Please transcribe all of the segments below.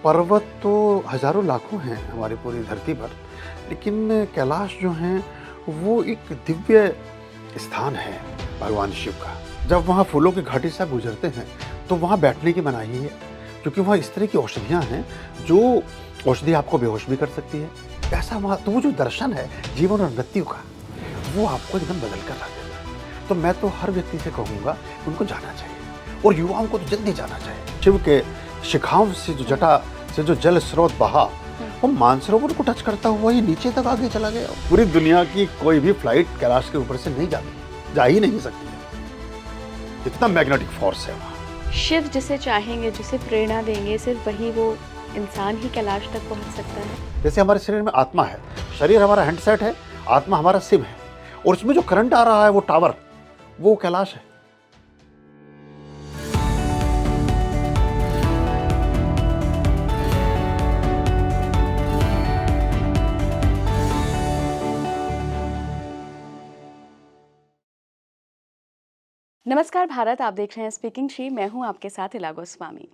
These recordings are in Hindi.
पर्वत तो हज़ारों लाखों हैं हमारी पूरी धरती पर, लेकिन कैलाश जो हैं वो एक दिव्य स्थान है भगवान शिव का। जब वहाँ फूलों की घाटी से आप गुजरते हैं तो वहाँ बैठने की मनाही है, क्योंकि वहाँ इस तरह की औषधियाँ हैं जो औषधि आपको बेहोश भी कर सकती है। ऐसा वहाँ तो वो जो दर्शन है जीवन और मृत्यु का, वो आपको एकदम बदल कर रख देता है। तो मैं तो हर व्यक्ति से कहूँगा उनको जाना चाहिए, और युवाओं को तो जल्दी जाना चाहिए। शिव के शिखाओं से जो जटा से जो जल स्रोत बहा, वो मानसरोवर को टच करता हुआ ही नीचे तक आगे चला गया। पूरी दुनिया की कोई भी फ्लाइट कैलाश के ऊपर से नहीं जाती, जा ही नहीं सकती है, इतना मैग्नेटिक फोर्स है वहाँ। शिव जिसे चाहेंगे, जिसे प्रेरणा देंगे, सिर्फ वही वो इंसान ही कैलाश तक पहुंच सकता है। जैसे हमारे शरीर में आत्मा है, शरीर हमारा हैंडसेट है, आत्मा हमारा सिम है, और उसमें जो करंट आ रहा है वो टावर, वो कैलाश है। नमस्कार भारत, आप देख रहे हैं स्पीकिंग श्री। मैं हूं आपके साथ इला गोस्वामी।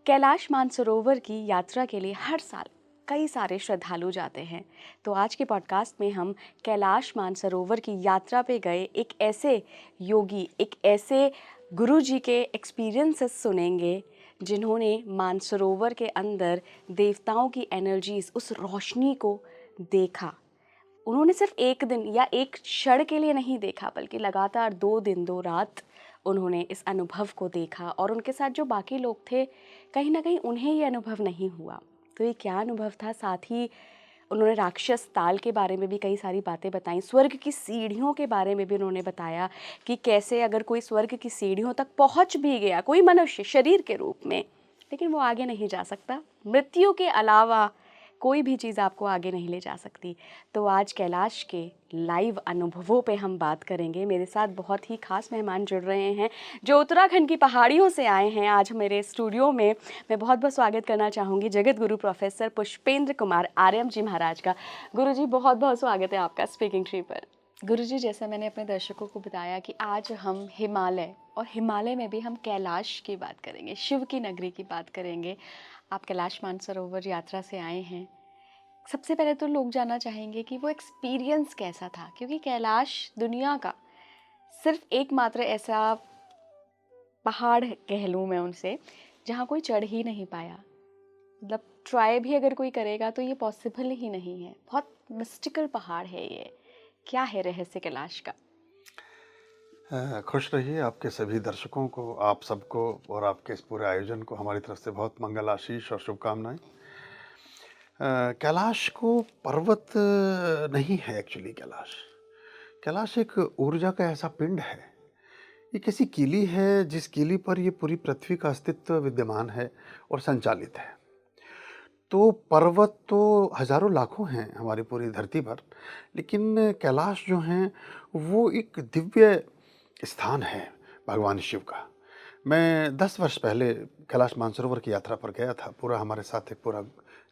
कैलाश मानसरोवर की यात्रा के लिए हर साल कई सारे श्रद्धालु जाते हैं। तो आज के पॉडकास्ट में हम कैलाश मानसरोवर की यात्रा पे गए एक ऐसे योगी, एक ऐसे गुरुजी के एक्सपीरियंसेस सुनेंगे जिन्होंने मानसरोवर के अंदर देवताओं की एनर्जीज, उस रोशनी को देखा। उन्होंने सिर्फ एक दिन या एक क्षण के लिए नहीं देखा, बल्कि लगातार 2 दिन 2 रात उन्होंने इस अनुभव को देखा, और उनके साथ जो बाकी लोग थे कहीं ना कहीं उन्हें ये अनुभव नहीं हुआ। तो ये क्या अनुभव था? साथ ही उन्होंने राक्षस ताल के बारे में भी कई सारी बातें बताई, स्वर्ग की सीढ़ियों के बारे में भी उन्होंने बताया कि कैसे अगर कोई स्वर्ग की सीढ़ियों तक पहुंच भी गया, कोई मनुष्य शरीर के रूप में, लेकिन वो आगे नहीं जा सकता। मृत्यु के अलावा कोई भी चीज़ आपको आगे नहीं ले जा सकती। तो आज कैलाश के लाइव अनुभवों पे हम बात करेंगे। मेरे साथ बहुत ही खास मेहमान जुड़ रहे हैं जो उत्तराखंड की पहाड़ियों से आए हैं आज मेरे स्टूडियो में। मैं बहुत बहुत स्वागत करना चाहूँगी जगत गुरु प्रोफेसर पुष्पेंद्र कुमार आर्यम जी महाराज का। गुरुजी बहुत बहुत स्वागत है आपका स्पीकिंग ट्री पर। गुरुजी, जैसा मैंने अपने दर्शकों को बताया कि आज हम हिमालय, और हिमालय में भी हम कैलाश की बात करेंगे, शिव की नगरी की बात करेंगे। आप कैलाश मानसरोवर यात्रा से आए हैं। सबसे पहले तो लोग जानना चाहेंगे कि वो एक्सपीरियंस कैसा था, क्योंकि कैलाश दुनिया का सिर्फ एकमात्र ऐसा पहाड़ कह लूँ मैं उनसे, जहाँ कोई चढ़ ही नहीं पाया। मतलब ट्राई भी अगर कोई करेगा तो ये पॉसिबल ही नहीं है। बहुत मिस्टिकल पहाड़ है ये। क्या है रहस्य कैलाश का? खुश रहिए। आपके सभी दर्शकों को, आप सबको और आपके इस पूरे आयोजन को हमारी तरफ से बहुत मंगल आशीष और शुभकामनाएं। कैलाश को पर्वत नहीं है एक्चुअली। कैलाश कैलाश एक ऊर्जा का ऐसा पिंड है, ये किसी कीली है जिस कीली पर ये पूरी पृथ्वी का अस्तित्व विद्यमान है और संचालित है। तो पर्वत तो हज़ारों लाखों हैं हमारी पूरी धरती पर, लेकिन कैलाश जो हैं वो एक दिव्य स्थान है भगवान शिव का। मैं 10 वर्ष पहले कैलाश मानसरोवर की यात्रा पर गया था। पूरा हमारे साथ एक पूरा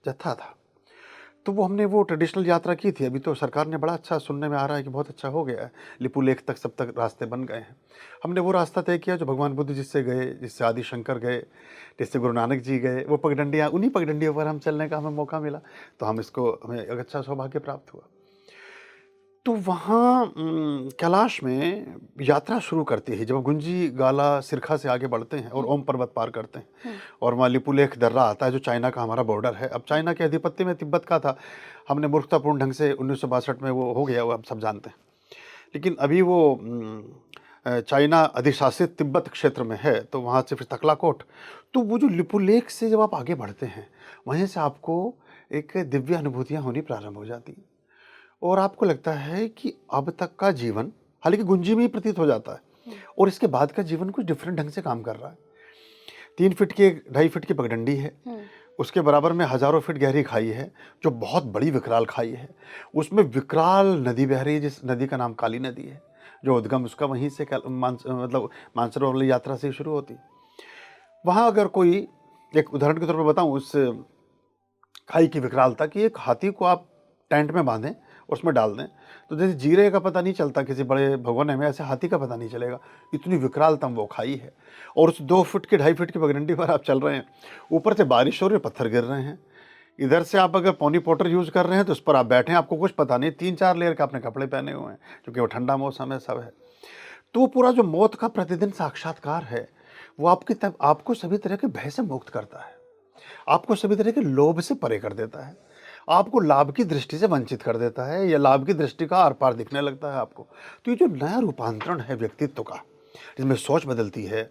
जत्था था। तो वो हमने वो ट्रेडिशनल यात्रा की थी। अभी तो सरकार ने बड़ा अच्छा, सुनने में आ रहा है कि बहुत अच्छा हो गया है, लिपुलेख तक सब तक रास्ते बन गए हैं। हमने वो रास्ता तय किया जो भगवान बुद्ध जिससे गए, जिससे आदि शंकर गए, जिससे गुरु नानक जी गए। वो पगडंडियाँ, उन्हीं पगडंडियों पर हम चलने का हमें मौका मिला, तो हमें एक अच्छा सौभाग्य प्राप्त हुआ। तो वहाँ कैलाश में यात्रा शुरू करती है जब गुंजी गाला सिरखा से आगे बढ़ते हैं और ओम पर्वत पार करते हैं, और वहाँ लिपुलेख दर्रा आता है जो चाइना का हमारा बॉर्डर है। अब चाइना के आधिपत्य में तिब्बत का था, हमने मूर्खतापूर्ण ढंग से 1962 में वो हो गया, वो आप सब जानते हैं। लेकिन अभी वो चाइना अधिशासित तिब्बत क्षेत्र में है, तो वहाँ से फिर तकलाकोट। तो वो जो लिपुलेख से जब आप आगे बढ़ते हैं, वहीं से आपको एक दिव्य अनुभूतियाँ होनी प्रारंभ हो जाती हैं, और आपको लगता है कि अब तक का जीवन, हालांकि गुंजी में ही प्रतीत हो जाता है, और इसके बाद का जीवन कुछ डिफरेंट ढंग से काम कर रहा है। 3 फीट की 2.5 फीट की पगडंडी है, उसके बराबर में हजारों फीट गहरी खाई है जो बहुत बड़ी विकराल खाई है। उसमें विकराल नदी बह रही है, जिस नदी का नाम काली नदी है, जो उद्गम उसका वहीं से मतलब मानसरोवर वाली यात्रा से शुरू होती। वहाँ अगर कोई, एक उदाहरण के तौर पर बताऊँ, उस खाई की विकरालता कि एक हाथी को आप टेंट में बांधें उसमें डाल दें, तो जैसे जीरे का पता नहीं चलता किसी बड़े भगोने में, ऐसे हाथी का पता नहीं चलेगा, इतनी विकरालतम वो खाई है। और उस 2 फुट की 2.5 फुट की पगडंडी पर आप चल रहे हैं, ऊपर से बारिश हो रही है, पत्थर गिर रहे हैं, इधर से आप अगर पॉनी पोटर यूज़ कर रहे हैं तो उस पर आप बैठे हैं, आपको कुछ पता नहीं, 3-4 लेयर के आपने कपड़े पहने हुए हैं, क्योंकि वो ठंडा मौसम है, सब है। तो वो पूरा जो मौत का प्रतिदिन साक्षात्कार है, वो आपको सभी तरह के भय से मुक्त करता है, आपको सभी तरह के लोभ से परे कर देता है, आपको लाभ की दृष्टि से वंचित कर देता है, या लाभ की दृष्टि का आर पार दिखने लगता है आपको। तो ये जो नया रूपांतरण है व्यक्तित्व का, जिसमें सोच बदलती है,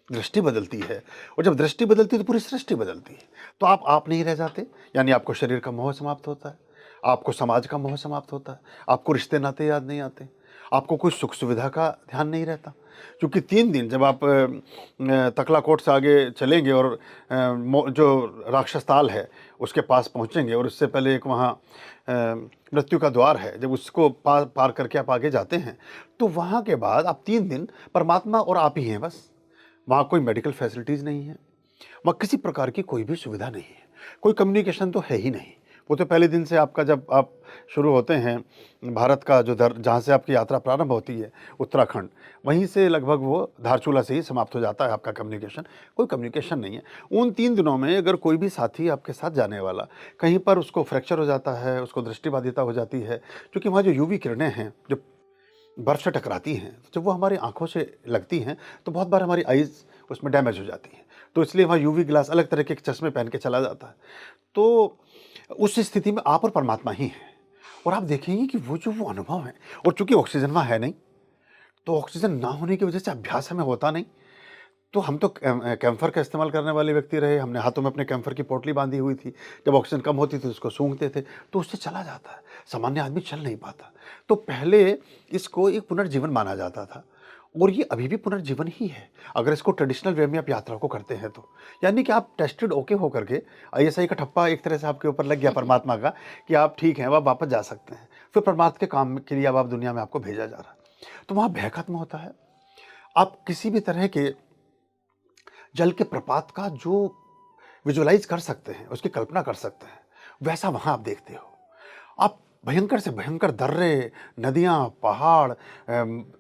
दृष्टि बदलती है, और जब दृष्टि बदलती है तो पूरी सृष्टि बदलती है। तो आप नहीं रह जाते, यानी आपको शरीर का मोह समाप्त होता है, आपको समाज का मोह समाप्त होता है, आपको रिश्ते नाते याद नहीं आते, आपको कोई सुख सुविधा का ध्यान नहीं रहता। क्योंकि 3 दिन जब आप तकलाकोट से आगे चलेंगे और जो राक्षस ताल है उसके पास पहुंचेंगे, और उससे पहले एक वहाँ मृत्यु का द्वार है, जब उसको पार करके आप आगे जाते हैं, तो वहाँ के बाद आप 3 दिन परमात्मा और आप ही हैं बस। वहाँ कोई मेडिकल फैसिलिटीज़ नहीं है, वहाँ किसी प्रकार की कोई भी सुविधा नहीं है, कोई कम्युनिकेशन तो है ही नहीं। वो तो पहले दिन से आपका, जब आप शुरू होते हैं भारत का जो जहाँ से आपकी यात्रा प्रारंभ होती है, उत्तराखंड, वहीं से लगभग वो धारचूला से ही समाप्त हो जाता है आपका कम्युनिकेशन। कोई कम्युनिकेशन नहीं है। उन 3 दिनों में अगर कोई भी साथी आपके साथ जाने वाला कहीं पर उसको फ्रैक्चर हो जाता है, उसको दृष्टिबाधिता हो जाती है, क्योंकि वहाँ जो यूवी किरणें हैं जो बर्फ़ से टकराती हैं, जब वो हमारी आँखों से लगती हैं तो बहुत बार हमारी आइज़ उसमें डैमेज हो जाती हैं, तो इसलिए वहाँ यूवी ग्लास, अलग तरह के चश्मे पहन के चला जाता है। तो उस स्थिति में आप और परमात्मा ही हैं, और आप देखेंगे कि वो अनुभव है, और चूँकि ऑक्सीजन वहाँ है नहीं, तो ऑक्सीजन ना होने की वजह से अभ्यास हमें होता नहीं। तो हम तो कैम्फ़र का इस्तेमाल करने वाले व्यक्ति रहे, हमने हाथों में अपने कैम्फ़र की पोटली बांधी हुई थी, जब ऑक्सीजन कम होती थी उसको सूंघते थे, तो उससे चला जाता है, सामान्य आदमी चल नहीं पाता। तो पहले इसको एक पुनर्जीवन माना जाता था, और ये अभी भी पुनर्जीवन ही है, अगर इसको ट्रेडिशनल वे में आप यात्रा को करते हैं तो। यानी कि आप टेस्टेड ओके होकर के, आईएसआई का ठप्पा एक तरह से आपके ऊपर लग गया परमात्मा का, कि आप ठीक हैं, अब आप वापस जा सकते हैं। फिर परमात्मा के काम के लिए अब आप दुनिया में आपको भेजा जा रहा है। तो वहाँ भय खत्म होता है। आप किसी भी तरह के जल के प्रपात का जो विजुअलाइज कर सकते हैं, उसकी कल्पना कर सकते हैं, वैसा वहाँ आप देखते हो। आप भयंकर से भयंकर दर्रे, नदियाँ, पहाड़,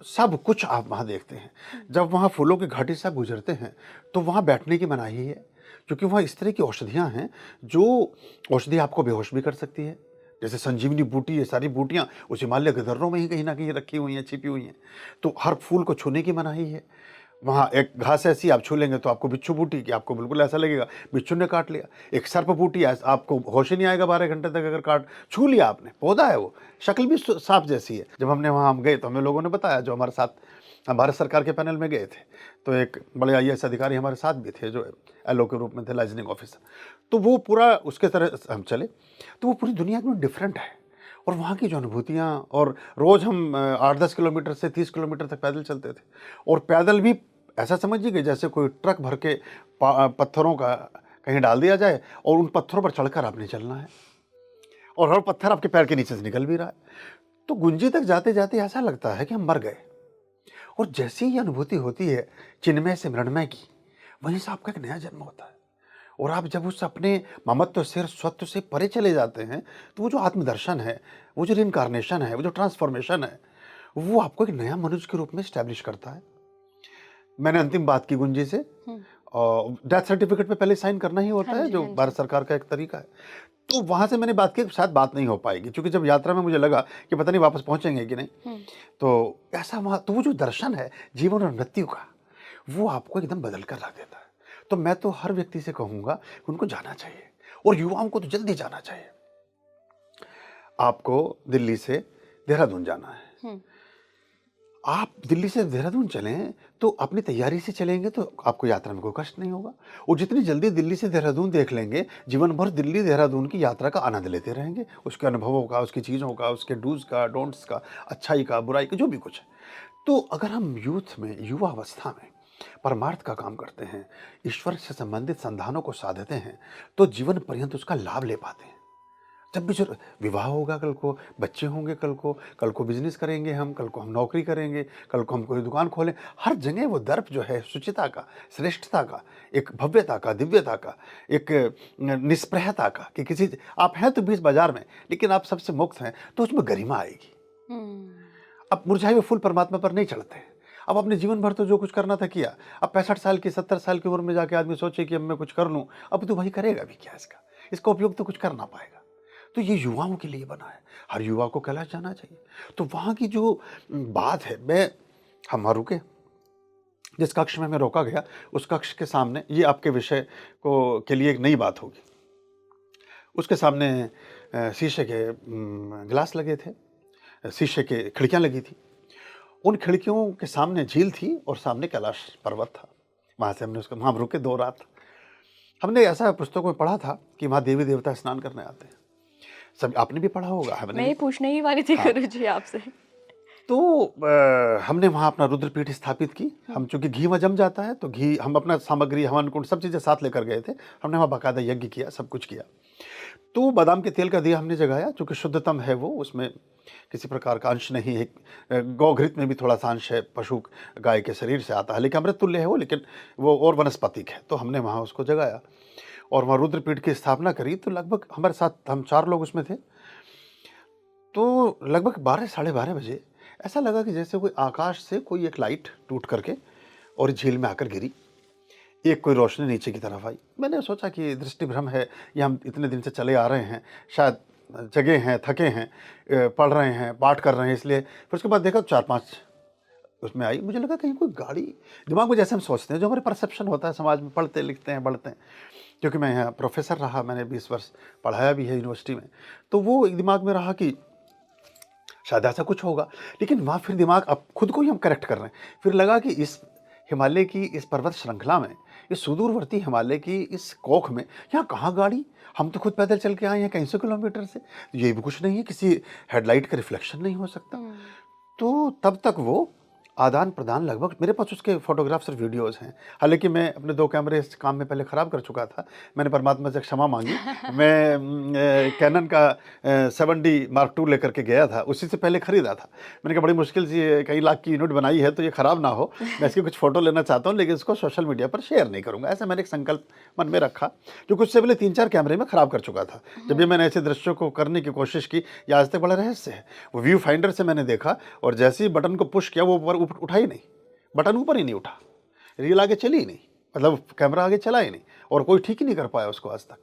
सब कुछ आप वहाँ देखते हैं। जब वहाँ फूलों की घाटी से आप गुजरते हैं, तो वहाँ बैठने की मनाही है, क्योंकि वहाँ इस तरह की औषधियाँ हैं, जो औषधि आपको बेहोश भी कर सकती है। जैसे संजीवनी बूटी, ये सारी बूटियाँ उस हिमालय के दर्रों में ही कहीं न कहीं रखी हुई हैं, छिपी हुई हैं। तो हर फूल को छूने की मनाही है। वहाँ एक घास ऐसी आप छू लेंगे तो आपको बिच्छू बूटी, कि आपको बिल्कुल ऐसा लगेगा बिच्छू ने काट लिया। एक सर्प बूटी, आपको होश ही नहीं आएगा 12 घंटे तक, अगर छू लिया आपने, पौधा है वो, शक्ल भी सांप जैसी है। जब हमने वहाँ हम गए तो हमें लोगों ने बताया, जो हमारे साथ हम भारत सरकार के पैनल में गए थे, तो एक बड़े आईएएस अधिकारी हमारे साथ भी थे, जो एलओ के रूप में थे, लाइजनिंग ऑफिसर। तो वो पूरा उसके तरह हम चले, तो वो पूरी दुनिया में डिफरेंट है। और वहाँ की जो अनुभूतियाँ, और रोज़ हम 8-10 किलोमीटर से 30 किलोमीटर तक पैदल चलते थे, और पैदल भी ऐसा समझिए जैसे कोई ट्रक भर के पत्थरों का कहीं डाल दिया जाए, और उन पत्थरों पर चढ़कर आपने चलना है, और हर पत्थर आपके पैर के नीचे से निकल भी रहा है। तो गुंजी तक जाते जाते ऐसा लगता है कि हम मर गए। और जैसी ही अनुभूति होती है चिन्मय से मृण्मय की, वहीं से आपका एक नया जन्म होता है। और आप जब उस अपने ममत्व से, स्वत्व से परे चले जाते हैं, तो वो जो आत्मदर्शन है, वो जो रिइंकार्नेशन है, वो जो ट्रांसफॉर्मेशन है, वो आपको एक नया मनुष्य के रूप में स्टैब्लिश करता है। मैंने अंतिम बात की गुंजी से, और डेथ सर्टिफिकेट पे पहले साइन करना ही होता है, जो भारत सरकार का एक तरीका है। तो वहाँ से मैंने बात की, शायद बात नहीं हो पाएगी, क्योंकि जब यात्रा में मुझे लगा कि पता नहीं वापस पहुँचेंगे कि नहीं, तो ऐसा वहाँ, तो वो जो दर्शन है जीवन और मृत्यु का, वो आपको एकदम बदल कर रख देता है। तो मैं तो हर व्यक्ति से कहूँगा कि उनको जाना चाहिए, और युवाओं को तो जल्दी जाना चाहिए। आपको दिल्ली से देहरादून जाना है, आप दिल्ली से देहरादून चलें तो अपनी तैयारी से चलेंगे तो आपको यात्रा में कोई कष्ट नहीं होगा, और जितनी जल्दी दिल्ली से देहरादून देख लेंगे, जीवन भर दिल्ली देहरादून की यात्रा का आनंद लेते रहेंगे, उसके अनुभवों का, उसकी चीज़ों का, उसके डूज का, डोंट्स का, अच्छाई का, बुराई का, जो भी कुछ है। तो अगर हम यूथ में, युवा अवस्था में परमार्थ का काम करते हैं, ईश्वर से संबंधित संधानों को साधते हैं, तो जीवन पर्यंत उसका लाभ ले पाते हैं। जब भी विवाह होगा कल को, बच्चे होंगे कल को बिजनेस करेंगे हम, कल को हम नौकरी करेंगे, कल को हम कोई दुकान खोलें, हर जगह वो दर्प जो है शुचिता का, श्रेष्ठता का, एक भव्यता का, दिव्यता का, एक निष्प्रहता का, कि किसी आप हैं तो बीच बाजार में लेकिन आप सबसे मुक्त हैं, तो उसमें गरिमा आएगी। अब मुरझाए हुए फूल परमात्मा पर नहीं चढ़ते। अब अपने जीवन भर तो जो कुछ करना था किया। अब 65 साल की 70 साल की उम्र में जाके आदमी सोचे कि अब मैं कुछ कर लूं, अब तो भाई करेगा भी क्या इसका उपयोग तो कुछ कर ना पाएगा। तो ये युवाओं के लिए बना है, हर युवा को कैलाश जाना चाहिए। तो वहाँ की जो बात है, हम रुके, जिस कक्ष में मैं रोका गया उस कक्ष के सामने, ये आपके विषय को के लिए एक नई बात होगी, उसके सामने शीशे के गिलास लगे थे, शीशे के खिड़कियाँ लगी थी। उन खिड़कियों के सामने झील थी और सामने कैलाश पर्वत था। वहाँ से वहाँ रुके 2 रात। हमने ऐसा पुस्तकों में पढ़ा था कि वहाँ देवी देवता स्नान करने आते हैं। सब आपने भी पढ़ा होगा, हमने मैं भी। ये पूछने ही वाली थी हाँ। गुरुजी आपसे। तो हमने वहाँ अपना रुद्रपीठ स्थापित की। हम चूँकि घी में जम जाता है तो घी, हम अपना सामग्री, हवन कुंड, सब चीज़ें साथ लेकर गए थे। हमने वहाँ बाकायदा यज्ञ किया, सब कुछ किया। तो बादाम के तेल का दिया हमने जगाया, चूँकि शुद्धतम है वो, उसमें किसी प्रकार का अंश नहीं है। गौघृत में भी थोड़ा सा अंश है, पशु गाय के शरीर से आता है, लेकिन अमृत तुल्य है वो, लेकिन वो और वनस्पतिक है। तो हमने वहाँ उसको जगाया और वहाँ रुद्रपीठ की स्थापना करी। तो लगभग हमारे साथ हम 4 लोग उसमें थे। तो लगभग 12 साढ़े 12 बजे ऐसा लगा कि जैसे कोई आकाश से कोई एक लाइट टूट करके और झील में आकर गिरी। एक कोई रोशनी नीचे की तरफ आई। मैंने सोचा कि दृष्टि भ्रम है, या हम इतने दिन से चले आ रहे हैं, शायद जगे हैं, थके हैं, पढ़ रहे हैं, पाठ कर रहे हैं, इसलिए। फिर उसके बाद देखा 4-5 उसमें आई। मुझे लगा कहीं कोई गाड़ी, दिमाग में जैसे हम सोचते हैं, जो हमारे परसेप्शन होता है समाज में, पढ़ते लिखते हैं, बढ़ते हैं। क्योंकि मैं यहाँ प्रोफेसर रहा, मैंने 20 वर्ष पढ़ाया भी है यूनिवर्सिटी में, तो वो एक दिमाग में रहा कि शायद ऐसा कुछ होगा। लेकिन वहाँ फिर दिमाग, अब खुद को ही हम करेक्ट कर रहे हैं। फिर लगा कि इस हिमालय की इस पर्वत श्रृंखला में, इस सुदूरवर्ती हिमालय की इस कोख में, यहाँ कहाँ गाड़ी, हम तो खुद पैदल चल के आए हैं कई सौ किलोमीटर से, ये भी कुछ नहीं है, किसी हेडलाइट का रिफ्लेक्शन नहीं हो सकता। तो तब तक वो आदान प्रदान, लगभग मेरे पास उसके फोटोग्राफ्स और वीडियोज़ हैं। हालांकि मैं अपने 2 कैमरे इस काम में पहले ख़राब कर चुका था। मैंने परमात्मा से क्षमा मांगी। मैं कैनन का 7D Mark II लेकर के गया था, उसी से पहले ख़रीदा था। मैंने कहा बड़ी मुश्किल से ये कई लाख की यूनिट बनाई है, तो ये ख़राब ना हो, मैं इसकी कुछ फ़ोटो लेना चाहता हूँ, लेकिन इसको सोशल मीडिया पर शेयर नहीं करूँगा। ऐसा मैंने एक संकल्प मन में रखा, क्योंकि उससे पहले 3-4 कैमरे में ख़राब कर चुका था। जब भी मैंने ऐसे दृश्यों को करने की कोशिश की, ये आज तक बड़ा रहस्य है। वो व्यू फाइंडर से मैंने देखा, और जैसे ही बटन को पुश किया, वो ऊपर उठा ही नहीं, बटन ऊपर ही नहीं उठा, रील आगे चली ही नहीं, मतलब कैमरा आगे चला ही नहीं, और कोई ठीक ही नहीं कर पाया उसको आज तक।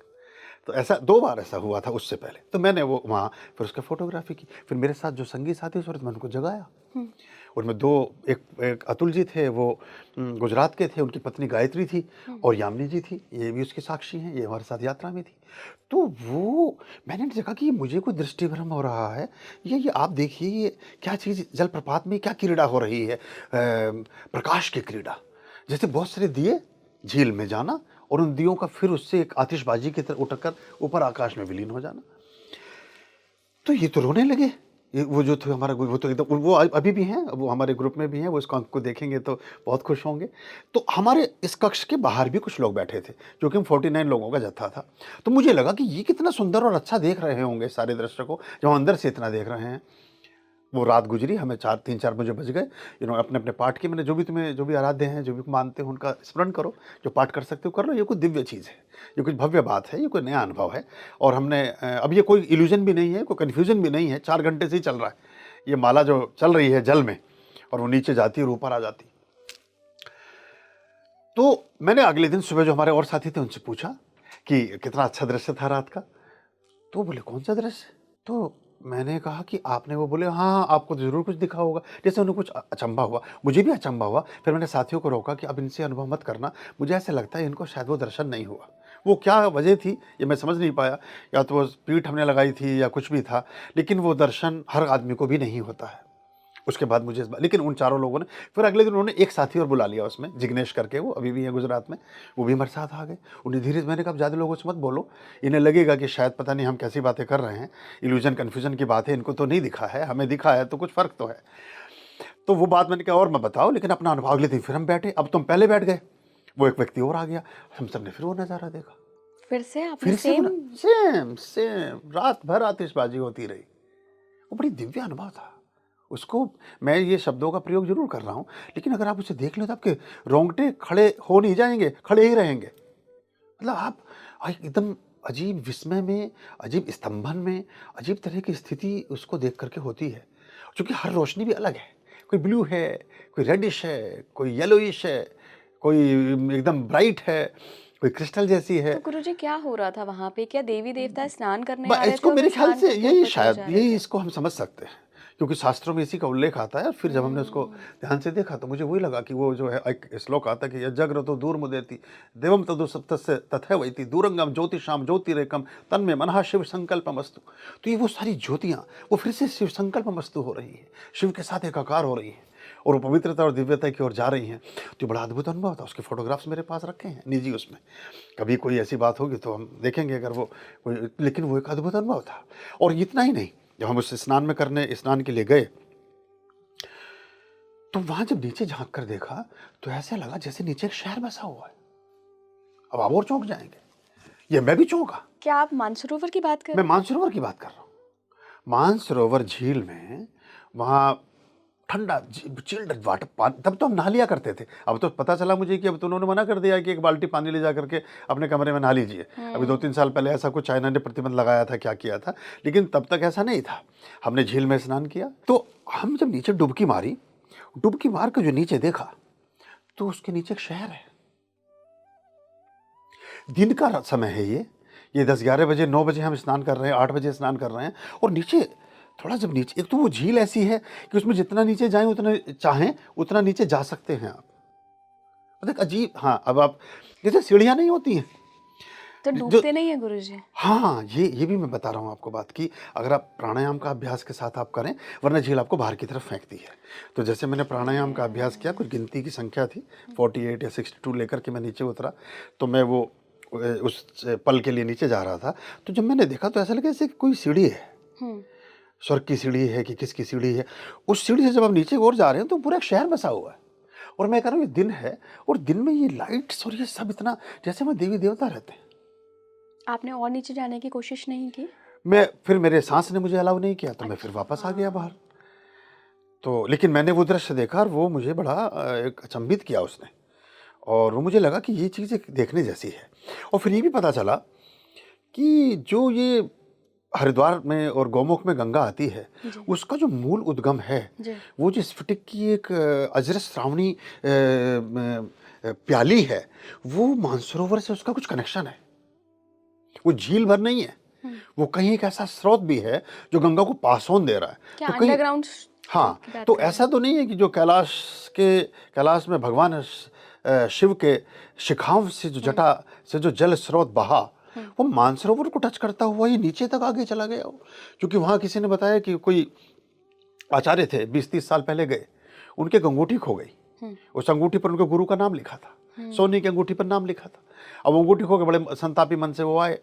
तो ऐसा 2 बार ऐसा हुआ था उससे पहले। तो मैंने वो वहाँ फिर उसकी फोटोग्राफी की। फिर मेरे साथ जो संगी साथी थे, मैं उनको जगाया। उनमें 2, एक अतुल जी थे, वो गुजरात के थे, उनकी पत्नी गायत्री थी, और यामिनी जी थी, ये भी उसके साक्षी हैं, ये हमारे साथ यात्रा में थी। तो वो मैंने देखा कि मुझे कोई दृष्टि भ्रम हो रहा है, ये आप देखिए, ये क्या चीज़, जलप्रपात में क्या क्रीड़ा हो रही है, प्रकाश की क्रीड़ा। जैसे बहुत सारे दिए झील में जाना, और उन दियों का फिर उससे एक आतिशबाजी की तरह उठकर ऊपर आकाश में विलीन हो जाना। तो ये तो रोने लगे। ये वो जो थे हमारा, वो तो एकदम, वो अभी भी हैं, वो हमारे ग्रुप में भी हैं, वो इस अंक को देखेंगे तो बहुत खुश होंगे। तो हमारे इस कक्ष के बाहर भी कुछ लोग बैठे थे, क्योंकि हम 49 लोगों का जत्था था। तो मुझे लगा कि ये कितना सुंदर और अच्छा देख रहे होंगे सारे दृश्य को, जब हम अंदर से इतना देख रहे हैं। वो रात गुजरी, हमें 3-4 बजे बज गए। अपने अपने पाठ की, मैंने जो भी आराध्य हैं, जो भी मानते हैं, उनका स्मरण करो, जो पाठ कर सकते हो कर लो। ये कोई दिव्य चीज़ है, ये कुछ भव्य बात है, ये कोई नया अनुभव है। और हमने अब ये कोई इल्यूजन भी नहीं है, कोई कन्फ्यूजन भी नहीं है, 4 घंटे से ही चल रहा है ये माला जो चल रही है जल में, और वो नीचे जाती है और ऊपर आ जाती। तो मैंने अगले दिन सुबह जो हमारे और साथी थे उनसे पूछा कि कितना अच्छा दृश्य था रात का। तो बोले कौन सा दृश्य? तो मैंने कहा कि आपने, वो बोले हाँ, आपको तो ज़रूर कुछ दिखा होगा। जैसे उन्हें कुछ अचंभा हुआ, मुझे भी अचंभा हुआ। फिर मैंने साथियों को रोका कि अब इनसे अनुभव मत करना, मुझे ऐसा लगता है इनको शायद वो दर्शन नहीं हुआ। वो क्या वजह थी ये मैं समझ नहीं पाया, या तो वो पीठ हमने लगाई थी या कुछ भी था, लेकिन वो दर्शन हर आदमी को भी नहीं होता है। उसके बाद मुझे लेकिन उन चारों लोगों ने, फिर अगले दिन उन्होंने एक साथी और बुला लिया उसमें, जिग्नेश करके, वो अभी भी है गुजरात में, वो भी हमारे साथ आ गए। उन्हें धीरे, मैंने कहा ज़्यादा लोगों से मत बोलो, इन्हें लगेगा कि शायद पता नहीं हम कैसी बातें कर रहे हैं, इल्यूजन कन्फ्यूजन की बात है, इनको तो नहीं दिखा है, हमें दिखा है, तो कुछ फ़र्क तो है। तो वो बात मैंने कहा और मैं बताओ, लेकिन अपना अनुभव। अगले दिन फिर हम बैठे, अब तुम पहले बैठ गए, वो एक व्यक्ति और आ गया, हम सब ने फिर वो नज़ारा देखा। फिर से आपने फिर से सेम? सेम सेम रात भर आतिशबाजी होती रही। वो बड़ी दिव्य अनुभव था। उसको मैं ये शब्दों का प्रयोग ज़रूर कर रहा हूँ, लेकिन अगर आप उसे देख लें तो आपके रोंगटे खड़े हो नहीं जाएँगे, खड़े ही रहेंगे। मतलब आप एकदम अजीब विस्मय में, अजीब स्तंभन में, अजीब तरह की स्थिति उसको देख कर के होती है। चूँकि हर रोशनी भी अलग है, कोई ब्लू है, कोई रेडिश है, कोई येलोइश है, कोई एकदम ब्राइट है, कोई क्रिस्टल जैसी है। तो गुरुजी क्या हो रहा था वहाँ पे? क्या देवी-देवता स्नान करने ब आ रहे थे इसको और मेरे वो ख्याल स्नान से करके यही ऊपर चले शायद जा रहे यही थे? इसको हम समझ सकते हैं, क्योंकि शास्त्रों में इसी का उल्लेख आता है और फिर जब हमने उसको ध्यान से देखा तो मुझे वही लगा कि वो जो है एक श्लोक आता है कि यज्जाग्रतो दूरमुदेति देवं तदु सप्तस्य तथैवैति दूरंगम ज्योतिषाम ज्योतिरेकम तन्मे मनः शिव संकल्पमस्तु। तो ये वो सारी ज्योतियाँ वो फिर से शिव संकल्पमस्तु हो रही हैं, शिव के साथ एकाकार हो रही हैं और वो पवित्रता और दिव्यता की ओर जा रही हैं। तो ये बड़ा अद्भुत अनुभव था। उसके फोटोग्राफ्स मेरे पास रखे हैं निजी उसमें। कभी कोई ऐसी बात होगी तो हम देखेंगे अगर वो कोई, लेकिन वो एक अद्भुत अनुभव था। और इतना ही नहीं, जब हम उस स्नान के लिए गए तो वहां जब नीचे झांक कर देखा तो ऐसा लगा जैसे नीचे एक शहर बसा हुआ है। अब आप और चौंक जाएंगे, ये मैं भी चौंका। क्या आप मानसरोवर की बात कर मैं रहे हैं? मानसरोवर की बात कर रहा हूँ। मानसरोवर झील में वहां ठंडा चिल्ड वाटर पानी, तब तो हम नहा लिया करते थे। अब तो पता चला मुझे कि अब तो उन्होंने मना कर दिया कि एक बाल्टी पानी ले जा करके अपने कमरे में नहा लीजिए। अभी 2-3 साल पहले ऐसा कुछ चाइना ने प्रतिबंध लगाया था, क्या किया था, लेकिन तब तक ऐसा नहीं था। हमने झील में स्नान किया तो हम जब नीचे डुबकी मारी, डुबकी मार के जो नीचे देखा तो उसके नीचे एक शहर है। दिन का समय है ये 10-11 बजे 9 बजे हम स्नान कर रहे हैं, 8 बजे स्नान कर रहे हैं और नीचे थोड़ा जब नीचे, एक तो वो झील ऐसी है कि उसमें जितना नीचे जाएं उतना चाहें उतना नीचे जा सकते हैं आप। मतलब अजीब, हाँ, अब आप जैसे सीढ़ियाँ नहीं होती हैं तो जो, डूबते नहीं है गुरुजी? हाँ, ये भी मैं बता रहा हूँ आपको बात की, अगर आप प्राणायाम का अभ्यास के साथ आप करें, वरना झील आपको बाहर की तरफ फेंकती है। तो जैसे मैंने प्राणायाम का अभ्यास किया, कुछ गिनती की संख्या थी 48 या 62 लेकर के मैं नीचे उतरा, तो मैं वो उस पल के लिए नीचे जा रहा था। तो जब मैंने देखा तो ऐसा लगा जैसे कोई सीढ़ी है, स्वर्ग की सीढ़ी है कि किसकी सीढ़ी है। उस सीढ़ी से जब हम नीचे और जा रहे हैं तो पूरा एक शहर बसा हुआ है। और मैं कह रहा हूँ ये दिन है और दिन में ये लाइट्स और ये सब इतना जैसे वहाँ देवी देवता रहते हैं। आपने और नीचे जाने की कोशिश नहीं की? मैं फिर मेरे सांस ने मुझे अलाउ नहीं किया तो मैं फिर वापस आ गया बाहर। तो लेकिन मैंने वो दृश्य देखा और वो मुझे बड़ा एक अचंभित किया उसने, और वो मुझे लगा कि ये चीज़ एक देखने जैसी है। और फिर ये भी पता चला कि जो ये हरिद्वार में और गौमुख में गंगा आती है, उसका जो मूल उद्गम है वो जो स्फटिक की एक अजरस श्रावणी प्याली है, वो मानसरोवर से उसका कुछ कनेक्शन है। वो झील भर नहीं है, वो कहीं एक ऐसा स्रोत भी है जो गंगा को पास ऑन दे रहा है। क्या तो कहीं, अंडरग्राउंड? हाँ, तो ऐसा तो नहीं है कि जो कैलाश में भगवान शिव के शिखाओं से जो जटा से जो जल स्रोत बहा, वो मानसरोवर को टच करता हुआ ये नीचे तक आगे चला गया। क्योंकि वहाँ किसी ने बताया कि कोई आचार्य थे 20-30 साल पहले गए, उनके अंगूठी खो गई। उस अंगूठी पर उनके गुरु का नाम लिखा था, सोने की अंगूठी पर नाम लिखा था। अब अंगूठी खो के बड़े संतापी मन से वो आए।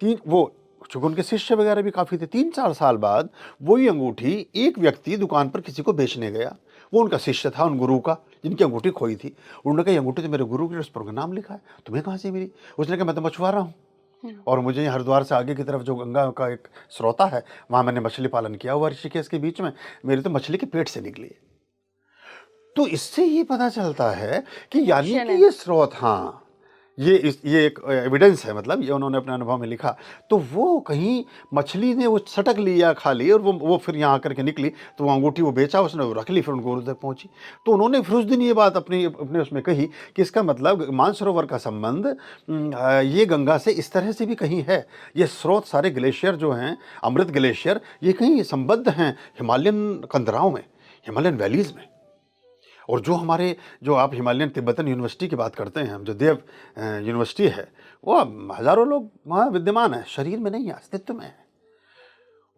चूंकि उनके शिष्य वगैरह भी काफ़ी थे, 3-4 साल बाद वही अंगूठी एक व्यक्ति दुकान पर किसी को बेचने गया। वो उनका शिष्य था उन गुरु का जिनकी अंगूठी खोई थी। उन्होंने कहा ये अंगूठी तो मेरे गुरु की, उस पर उनका नाम लिखा है, तुम्हें कहाँ से मिली? उसने कहा मैं तो मछुआरा हूँ और मुझे हरिद्वार से आगे की तरफ जो गंगा का एक स्रोता है वहाँ मैंने मछली पालन किया हुआ ऋषिकेश के बीच में, मेरी तो मछली के पेट से निकली है। तो इससे ये पता चलता है कि यानी कि ये स्रोत, हाँ, ये एक एविडेंस है, मतलब ये उन्होंने अपने अनुभव में लिखा। तो वो कहीं मछली ने वो सटक लिया खा ली और वो फिर यहाँ आकर के निकली, तो वो अंगूठी वो बेचा उसने, वो रख ली, फिर उनको गुरु तक पहुँची। तो उन्होंने फिर उस दिन ये बात अपने उसमें कही कि इसका मतलब मानसरोवर का संबंध ये गंगा से इस तरह से भी कहीं है। ये स्रोत सारे ग्लेशियर जो हैं, अमृत ग्लेशियर, ये कहीं संबद्ध हैं हिमालयन कंदराओं में, हिमालयन वैलीज़ में। और जो आप हिमालयन तिब्बतन यूनिवर्सिटी की बात करते हैं, जो देव यूनिवर्सिटी है, वो हज़ारों लोग वहाँ विद्यमान है, शरीर में नहीं है, अस्तित्व में है।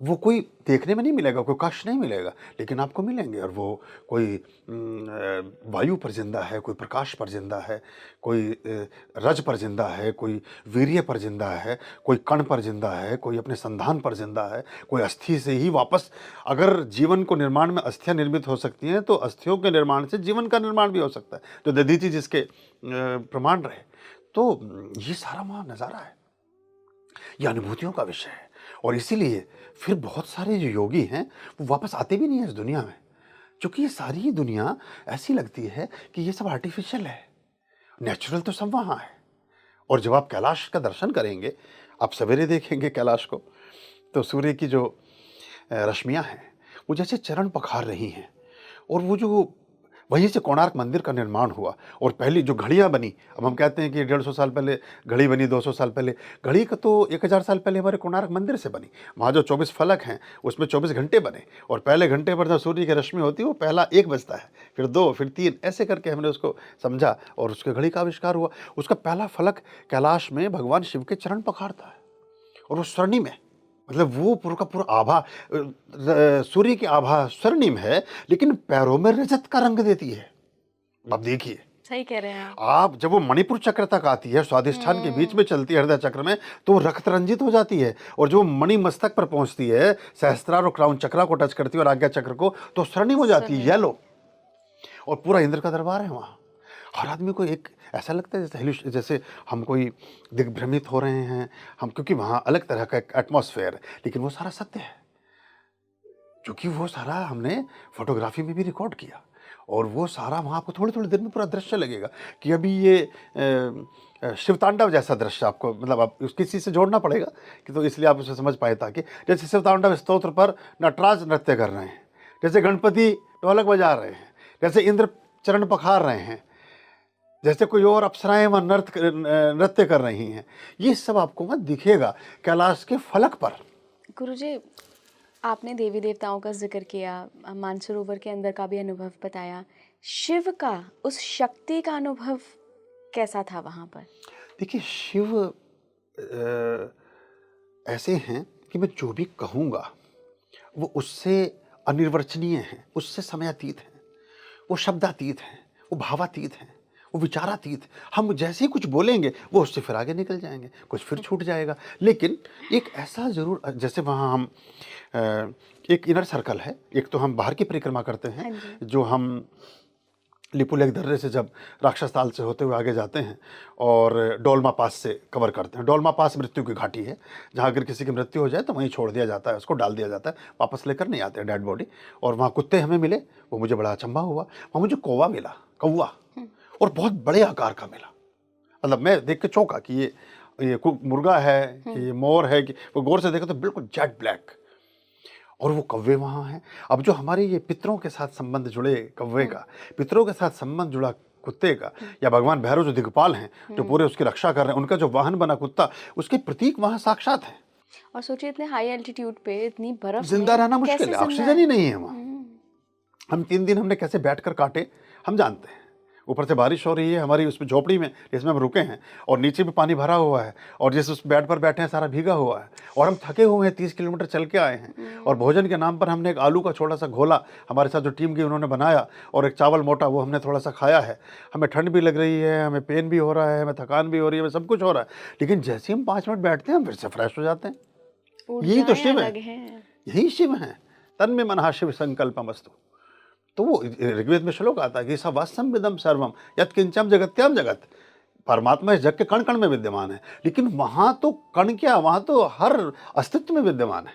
वो कोई देखने में नहीं मिलेगा, कोई कष्ट नहीं मिलेगा, लेकिन आपको मिलेंगे। और वो कोई वायु पर जिंदा है, कोई प्रकाश पर जिंदा है, कोई रज पर जिंदा है, कोई वीर्य पर जिंदा है, कोई कण पर जिंदा है, कोई अपने संधान पर जिंदा है, कोई अस्थि से ही वापस, अगर जीवन को निर्माण में अस्थियाँ निर्मित हो सकती हैं तो अस्थियों के निर्माण से जीवन का निर्माण भी हो सकता है, जो दधीचि जिसके प्रमाण रहे। तो ये सारा वहाँ नज़ारा है। ये अनुभूतियों का विषय है। और इसीलिए फिर बहुत सारे जो योगी हैं वो वापस आते भी नहीं हैं इस दुनिया में, क्योंकि ये सारी दुनिया ऐसी लगती है कि ये सब आर्टिफिशियल है, नेचुरल तो सब वहाँ है। और जब आप कैलाश का दर्शन करेंगे, आप सवेरे देखेंगे कैलाश को, तो सूर्य की जो रश्मियाँ हैं वो जैसे चरण पखार रही हैं। और वो जो वहीं से कोणार्क मंदिर का निर्माण हुआ और पहली जो घड़ियाँ बनी, अब हम कहते हैं कि 150 साल पहले घड़ी बनी, 200 साल पहले घड़ी का तो 1000 साल पहले हमारे कोणार्क मंदिर से बनी। वहाँ जो 24 फलक हैं उसमें 24 घंटे बने, और पहले घंटे पर जब सूर्य की रश्मि होती है वो पहला 1 बजता है, फिर 2, फिर 3, ऐसे करके हमने उसको समझा और उसके घड़ी का आविष्कार हुआ। उसका पहला फलक कैलाश में भगवान शिव के चरण पखारता है, और वो स्वर्णिम है। मतलब वो पूरा का पूरा आभा सूर्य की आभा स्वर्णिम है, लेकिन पैरों में रजत का रंग देती है। अब देखिए, सही कह रहे हैं आप जब वो मणिपुर चक्र तक आती है, स्वादिष्ठान के बीच में चलती है हृदय चक्र में, तो वो रक्त रंजित हो जाती है। और जो मणि मस्तक पर पहुंचती है, सहस्त्रार और क्राउन चक्रा को टच करती है और आज्ञा चक्र को, तो स्वर्णिम हो जाती है, येलो। और पूरा इंद्र का दरबार है वहाँ। हर आदमी को एक ऐसा लगता है जैसे हम कोई दिग्भ्रमित हो रहे हैं हम, क्योंकि वहाँ अलग तरह का एक एटमॉस्फेयर है, लेकिन वो सारा सत्य है, क्योंकि वो सारा हमने फोटोग्राफी में भी रिकॉर्ड किया। और वो सारा वहाँ आपको थोड़ी थोड़ी देर में पूरा दृश्य लगेगा कि अभी ये शिवतांडव जैसा दृश्य आपको, मतलब आप किसी चीज़ से जोड़ना पड़ेगा कि तो इसलिए आप उसे समझ पाए, ताकि जैसे शिवतांडव स्तोत्र पर नटराज नृत्य कर रहे हैं, जैसे गणपति ढोलक बजा रहे हैं, जैसे इंद्र चरण पखार रहे हैं, जैसे कोई और अप्सराएं वहाँ नृत्य कर रही हैं, ये सब आपको वहाँ दिखेगा कैलाश के फलक पर। गुरुजी, आपने देवी देवताओं का जिक्र किया, मानसरोवर के अंदर का भी अनुभव बताया, शिव का, उस शक्ति का अनुभव कैसा था वहाँ पर? देखिए, शिव ऐसे हैं कि मैं जो भी कहूँगा वो उससे अनिर्वचनीय हैं, उससे समयातीत हैं, वो शब्दातीत हैं, वो भावातीत हैं, वो विचारातीत। हम जैसे ही कुछ बोलेंगे वो उससे फिर आगे निकल जाएंगे, कुछ फिर छूट जाएगा। लेकिन एक ऐसा ज़रूर, जैसे वहाँ हम एक इनर सर्कल है, एक तो हम बाहर की परिक्रमा करते हैं, जो हम लिपुलेख दर्रे से जब राक्षस ताल से होते हुए आगे जाते हैं और डोलमा पास से कवर करते हैं। डोलमा पास मृत्यु की घाटी है, जहाँ अगर किसी की मृत्यु हो जाए तो वहीं छोड़ दिया जाता है, उसको डाल दिया जाता है, वापस लेकर नहीं आते डेड बॉडी। और वहाँ कुत्ते हमें मिले, वो मुझे बड़ा अचंभा हुआ। वहाँ मुझे कौवा मिला, कौवा, और बहुत बड़े आकार का मिला। मतलब मैं देख के चौंका कि ये मुर्गा है कि ये मोर है, कि वो गौर से देखा तो बिल्कुल जेट ब्लैक, और वो कौवे वहाँ हैं। अब जो हमारे ये पितरों के साथ संबंध जुड़े कौवे का, पितरों के साथ संबंध जुड़ा कुत्ते का, या भगवान भैरव जो दिग्पाल हैं, जो पूरे उसकी रक्षा कर रहे हैं, उनका जो वाहन बना कुत्ता, उसके प्रतीक वहाँ साक्षात है। और सोचिए, इतने हाई एल्टीट्यूड पे इतनी बर्फ जिंदा में रहना मुश्किल कैसे है, जिंदा ऑक्सीजन ही नहीं है वहाँ। हम्म, हम 3 दिन हमने कैसे बैठकर काटे हम जानते हैं। ऊपर से बारिश हो रही है हमारी उसमें झोपड़ी में जिसमें हम रुके हैं, और नीचे भी पानी भरा हुआ है, और जिस उस बेड पर बैठे हैं सारा भीगा हुआ है, और हम थके हुए हैं, 30 किलोमीटर चल के आए हैं। और भोजन के नाम पर हमने एक आलू का छोटा सा घोला हमारे साथ जो टीम की उन्होंने बनाया, और एक चावल मोटा वो हमने थोड़ा सा खाया है। हमें ठंड भी लग रही है, हमें पेन भी हो रहा है, हमें थकान भी हो रही है, हमें सब कुछ हो रहा है, लेकिन जैसे हम 5 मिनट बैठते हैं हम फिर से फ्रेश हो जाते हैं। यही तो ऊर्जाएं शिव अलग है, हैं। यही शिव है। तन में मनहा शिव संकल्पमस्तु। तो वो ऋग्वेद में श्लोक आता है कि स वास्तव विदम सर्वम यत् किंचम जगत्याम जगत। परमात्मा इस जग के कण कण में विद्यमान है, लेकिन वहाँ तो कण क्या, वहाँ तो हर अस्तित्व में विद्यमान है।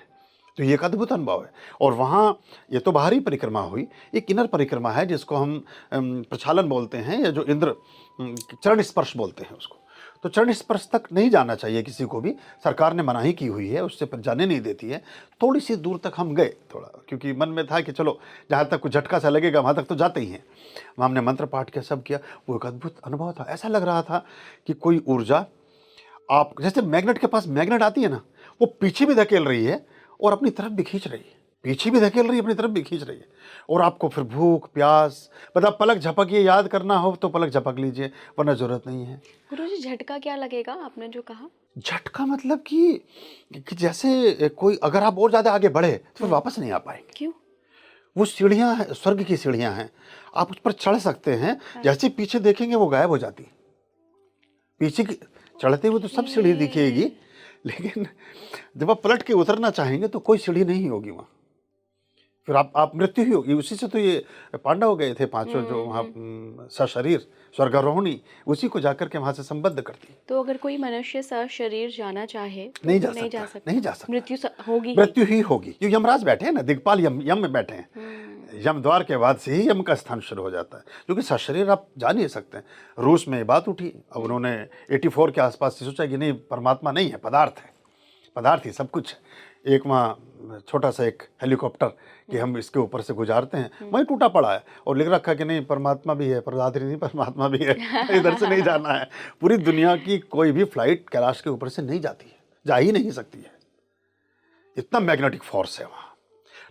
तो ये एक अद्भुत अनुभव है। और वहाँ ये तो बाहरी परिक्रमा हुई, एक इनर परिक्रमा है जिसको हम प्रक्षालन बोलते हैं, या जो इंद्र चरण स्पर्श बोलते हैं उसको। तो चरण स्पर्श तक नहीं जाना चाहिए किसी को भी, सरकार ने मनाही की हुई है, उससे पर जाने नहीं देती है। थोड़ी सी दूर तक हम गए थोड़ा, क्योंकि मन में था कि चलो जहाँ तक कुछ झटका सा लगेगा वहाँ तक तो जाते ही हैं। वहाँ हमने मंत्र पाठ किया, सब किया। वो एक अद्भुत अनुभव था। ऐसा लग रहा था कि कोई ऊर्जा, आप जैसे मैग्नेट के पास मैग्नेट आती है ना, वो पीछे भी धकेल रही है और अपनी तरफ भी खींच रही है, पीछे भी धकेल रही है, अपनी तरफ भी खींच रही है। और आपको फिर भूख प्यास, मतलब पलक झपकिए, याद करना हो तो पलक झपक लीजिए, वरना जरूरत नहीं है। गुरुजी, झटका क्या लगेगा, आपने जो कहा? झटका मतलब कि जैसे कोई, अगर आप और ज्यादा आगे बढ़े तो फिर वापस नहीं आ पाएंगे। क्यों? वो सीढ़ियां हैं, स्वर्ग की सीढ़ियां हैं, आप उस पर चढ़ सकते हैं। जैसे पीछे देखेंगे वो गायब हो जाती है। पीछे की चढ़ते हुए तो सब सीढ़ी दिखेगी, लेकिन जब आप पलट के उतरना चाहेंगे तो कोई सीढ़ी नहीं होगी वहाँ। फिर आप मृत्यु ही होगी उसी से। तो ये पांडव गए थे पांचों जो वहाँ सशरीर स्वर्गारोहणी, उसी को जाकर के वहाँ से संबद्ध करती। तो अगर कोई मनुष्य सशरीर जाना चाहे तो नहीं वो जा नहीं जा सकता, सकता, नहीं जा सकता। मृत्यु होगी ही। मृत्यु ही होगी, क्योंकि यमराज बैठे हैं ना, दिग्पाल यम में बैठे हैं। यम द्वार के बाद से ही यम का स्थान शुरू हो जाता है, क्योंकि सशरीर आप जा नहीं सकते हैं। रूस में ये बात उठी, अब उन्होंने 84 के आसपास से सोचा कि नहीं, परमात्मा नहीं है, पदार्थ है, पदार्थ ही सब कुछ है। एक वहाँ छोटा सा एक हेलीकॉप्टर कि हम इसके ऊपर से गुजारते हैं, वहीं टूटा पड़ा है और लिख रखा कि नहीं, परमात्मा भी है, प्रदात्री नहीं, परमात्मा भी है, इधर से नहीं जाना है। पूरी दुनिया की कोई भी फ्लाइट कैलाश के ऊपर से नहीं जाती है, जा ही नहीं सकती है, इतना मैग्नेटिक फोर्स है वहाँ।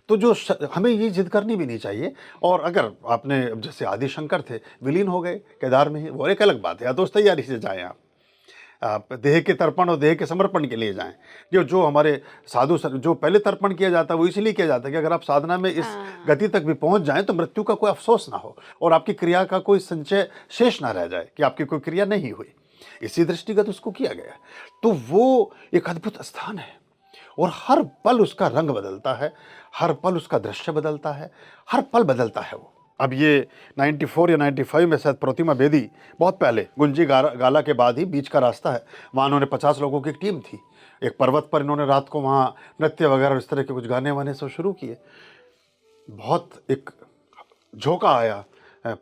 तो जो हमें ये जिद करनी भी नहीं चाहिए। और अगर आपने जैसे आदि शंकर थे, विलीन हो गए केदार में ही, वो एक अलग बात है, या तो उस तैयारी से जाएं आप देह के तर्पण और देह के समर्पण के लिए जाएं। जो हमारे साधु जो पहले तर्पण किया जाता है वो इसलिए किया जाता है कि अगर आप साधना में इस गति तक भी पहुंच जाएं तो मृत्यु का कोई अफसोस ना हो और आपकी क्रिया का कोई संचय शेष ना रह जाए कि आपकी कोई क्रिया नहीं हुई। इसी दृष्टिगत उसको किया गया। तो वो एक अद्भुत स्थान है और हर पल उसका रंग बदलता है, हर पल उसका दृश्य बदलता है, हर पल बदलता है वो। अब ये 94 या 95 में शायद प्रतिमा बेदी, बहुत पहले गुंजी गाला के बाद ही बीच का रास्ता है, वहाँ उन्होंने 50 लोगों की एक टीम थी, एक पर्वत पर इन्होंने रात को वहाँ नृत्य वगैरह इस तरह के कुछ गाने वाने सब शुरू किए। बहुत एक झोंका आया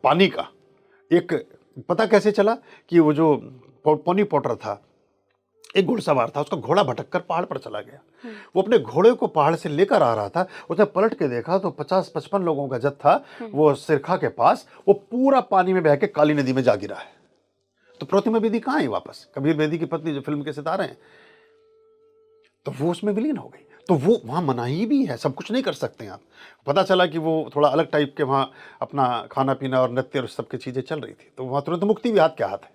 पानी का। एक पता कैसे चला कि वो जो पोनी पोटर था, एक घुड़सवार था, उसका घोड़ा भटक कर पहाड़ पर चला गया। वो अपने घोड़े को पहाड़ से लेकर आ रहा था, उसने पलट के देखा तो 50-55 लोगों का जत्था वो सिरखा के पास, वो पूरा पानी में बह के काली नदी में जा गिरा है। तो प्रतिमा बेदी कहाँ है वापस? कबीर बेदी की पत्नी जो फिल्म के सितारे हैं, तो वो उसमें विलीन हो गई। तो वो वहाँ मनाही भी है, सब कुछ नहीं कर सकते आप। पता चला कि वो थोड़ा अलग टाइप के वहाँ अपना खाना पीना और नृत्य और सब की चीज़ें चल रही थी, तो वहाँ तुरंत मुक्ति भी हाथ के हाथ है।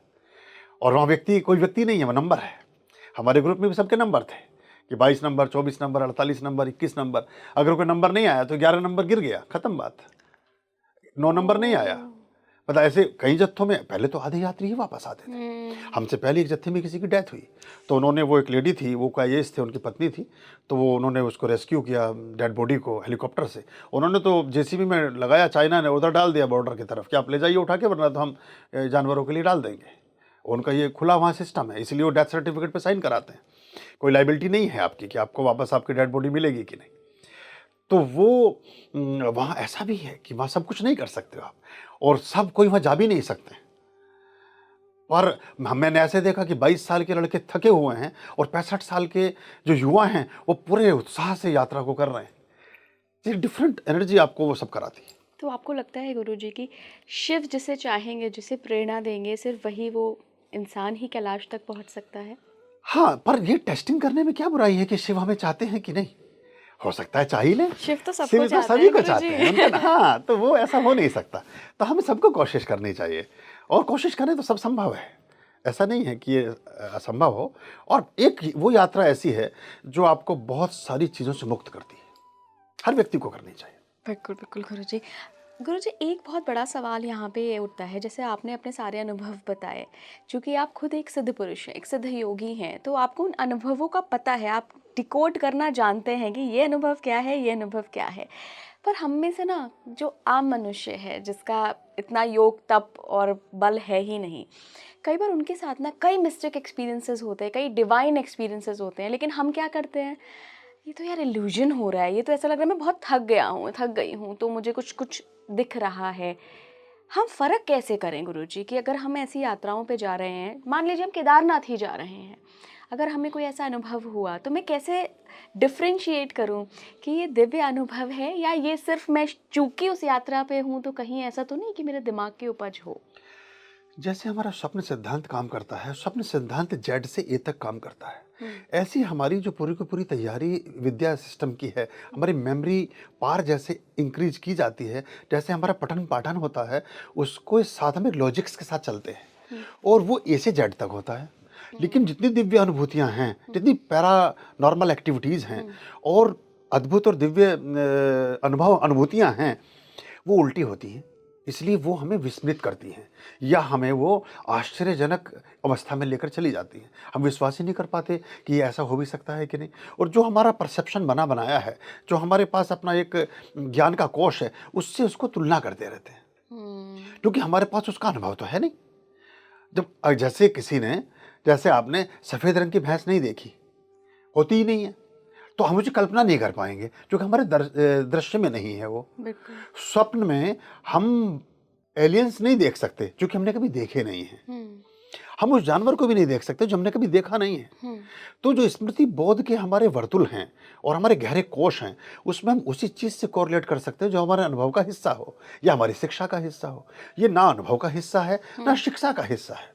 और वहाँ कोई व्यक्ति नहीं है, वो नंबर है। हमारे ग्रुप में भी सबके नंबर थे कि 22 नंबर, 24 नंबर, 48 नंबर, 21 नंबर। अगर कोई नंबर नहीं आया तो 11 नंबर गिर गया, खत्म बात। 9 नंबर नहीं आया। पता ऐसे कई जत्थों में पहले तो आधे यात्री ही वापस आते थे। हमसे पहले एक जत्थे में किसी की डेथ हुई, तो उन्होंने, वो एक लेडी थी, वो का एज थे, उनकी पत्नी थी, तो वो उन्होंने उसको रेस्क्यू किया डेड बॉडी को हेलीकॉप्टर से। उन्होंने तो जेसीबी में लगाया, चाइना ने उधर डाल दिया बॉर्डर की तरफ कि आप ले जाइए उठा के, वरना तो हम जानवरों के लिए डाल देंगे। उनका ये खुला वहाँ सिस्टम है, इसलिए वो डेथ सर्टिफिकेट पे साइन कराते हैं। कोई लाइबिलिटी नहीं है आपकी कि आपको वापस आपकी डेड बॉडी मिलेगी कि नहीं। तो वो वहाँ ऐसा भी है कि वहाँ सब कुछ नहीं कर सकते आप, और सब कोई वहाँ जा भी नहीं सकते। पर मैंने ऐसे देखा कि 22 साल के लड़के थके हुए हैं और 65 साल के जो युवा हैं वो पूरे उत्साह से यात्रा को कर रहे हैं। ये डिफरेंट एनर्जी आपको वो सब कराती है। तो आपको लगता है गुरुजी कि शिव जिसे चाहेंगे, जिसे प्रेरणा देंगे, सिर्फ वही वो इंसान ही कैलाश तक पहुंच सकता है? हाँ, पर ये टेस्टिंग करने में क्या बुराई है कि शिव हमें चाहते हैं कि नहीं? हो सकता है चाह ही लें। शिव तो सबको शिव तो चाहते सभी हैं को गुरुजी। चाहते हैं उनका हाँ, तो वो ऐसा हो नहीं सकता। तो हमें सबको कोशिश करनी चाहिए, और कोशिश करें तो सब संभव है। ऐसा नहीं है कि ये असंभव हो। और एक वो यात्रा ऐसी है जो आपको बहुत सारी चीज़ों से मुक्त करती है, हर व्यक्ति को करनी चाहिए। बिल्कुल बिल्कुल गुरुजी। गुरुजी, एक बहुत बड़ा सवाल यहाँ पे ये उठता है, जैसे आपने अपने सारे अनुभव बताए, क्योंकि आप खुद एक सिद्ध पुरुष हैं, एक सिद्ध योगी हैं, तो आपको उन अनुभवों का पता है, आप डिकोड करना जानते हैं कि ये अनुभव क्या है, ये अनुभव क्या है। पर हम में से ना जो आम मनुष्य है, जिसका इतना योग तप और बल है ही नहीं, कई बार उनके साथ ना कई मिस्टिक एक्सपीरियंसेस होते हैं, कई डिवाइन एक्सपीरियंसेस होते हैं, लेकिन हम क्या करते हैं, ये तो यार इल्यूजन हो रहा है, ये तो ऐसा लग रहा है मैं बहुत थक गया हूँ, थक गई हूँ, तो मुझे कुछ कुछ दिख रहा है। हम फ़र्क कैसे करें गुरुजी कि अगर हम ऐसी यात्राओं पे जा रहे हैं, मान लीजिए हम केदारनाथ ही जा रहे हैं, अगर हमें कोई ऐसा अनुभव हुआ तो मैं कैसे डिफ्रेंशिएट करूं कि ये दिव्य अनुभव है या ये सिर्फ मैं चूंकि उस यात्रा पे हूं, तो कहीं ऐसा तो नहीं कि मेरे दिमाग की उपज हो? जैसे हमारा स्वप्न सिद्धांत काम करता है, स्वप्न सिद्धांत जेड से ए तक काम करता है, ऐसी हमारी जो पूरी की पूरी तैयारी विद्या सिस्टम की है, हमारी मेमोरी पार जैसे इंक्रीज की जाती है, जैसे हमारा पठन पाठन होता है, उसको इस साथ हम एक लॉजिक्स के साथ चलते हैं, और वो ए से जेड तक होता है। लेकिन जितनी दिव्य अनुभूतियाँ हैं, जितनी पैरा नॉर्मल एक्टिविटीज़ हैं, और अद्भुत और दिव्य अनुभूतियाँ हैं, वो उल्टी होती हैं। इसलिए वो हमें विस्मित करती हैं या हमें वो आश्चर्यजनक अवस्था में लेकर चली जाती हैं। हम विश्वास ही नहीं कर पाते कि ये ऐसा हो भी सकता है कि नहीं। और जो हमारा परसेप्शन बना बनाया है, जो हमारे पास अपना एक ज्ञान का कोश है, उससे उसको तुलना करते रहते हैं, क्योंकि हमारे पास उसका अनुभव तो है नहीं। जब जैसे किसी ने, जैसे आपने सफ़ेद रंग की भैंस नहीं देखी, होती ही नहीं है, तो हम उसे कल्पना नहीं कर पाएंगे, क्योंकि हमारे दृश्य में नहीं है वो। बिल्कुल। स्वप्न में हम एलियंस नहीं देख सकते, क्योंकि हमने कभी देखे नहीं हैं। हम उस जानवर को भी नहीं देख सकते जो हमने कभी देखा नहीं है। तो जो स्मृति बोध के हमारे वर्तुल हैं और हमारे गहरे कोश हैं, उसमें हम उसी चीज़ से कोरिलेट कर सकते हैं जो हमारे अनुभव का हिस्सा हो या हमारी शिक्षा का हिस्सा हो। ये ना अनुभव का हिस्सा है, ना शिक्षा का हिस्सा है।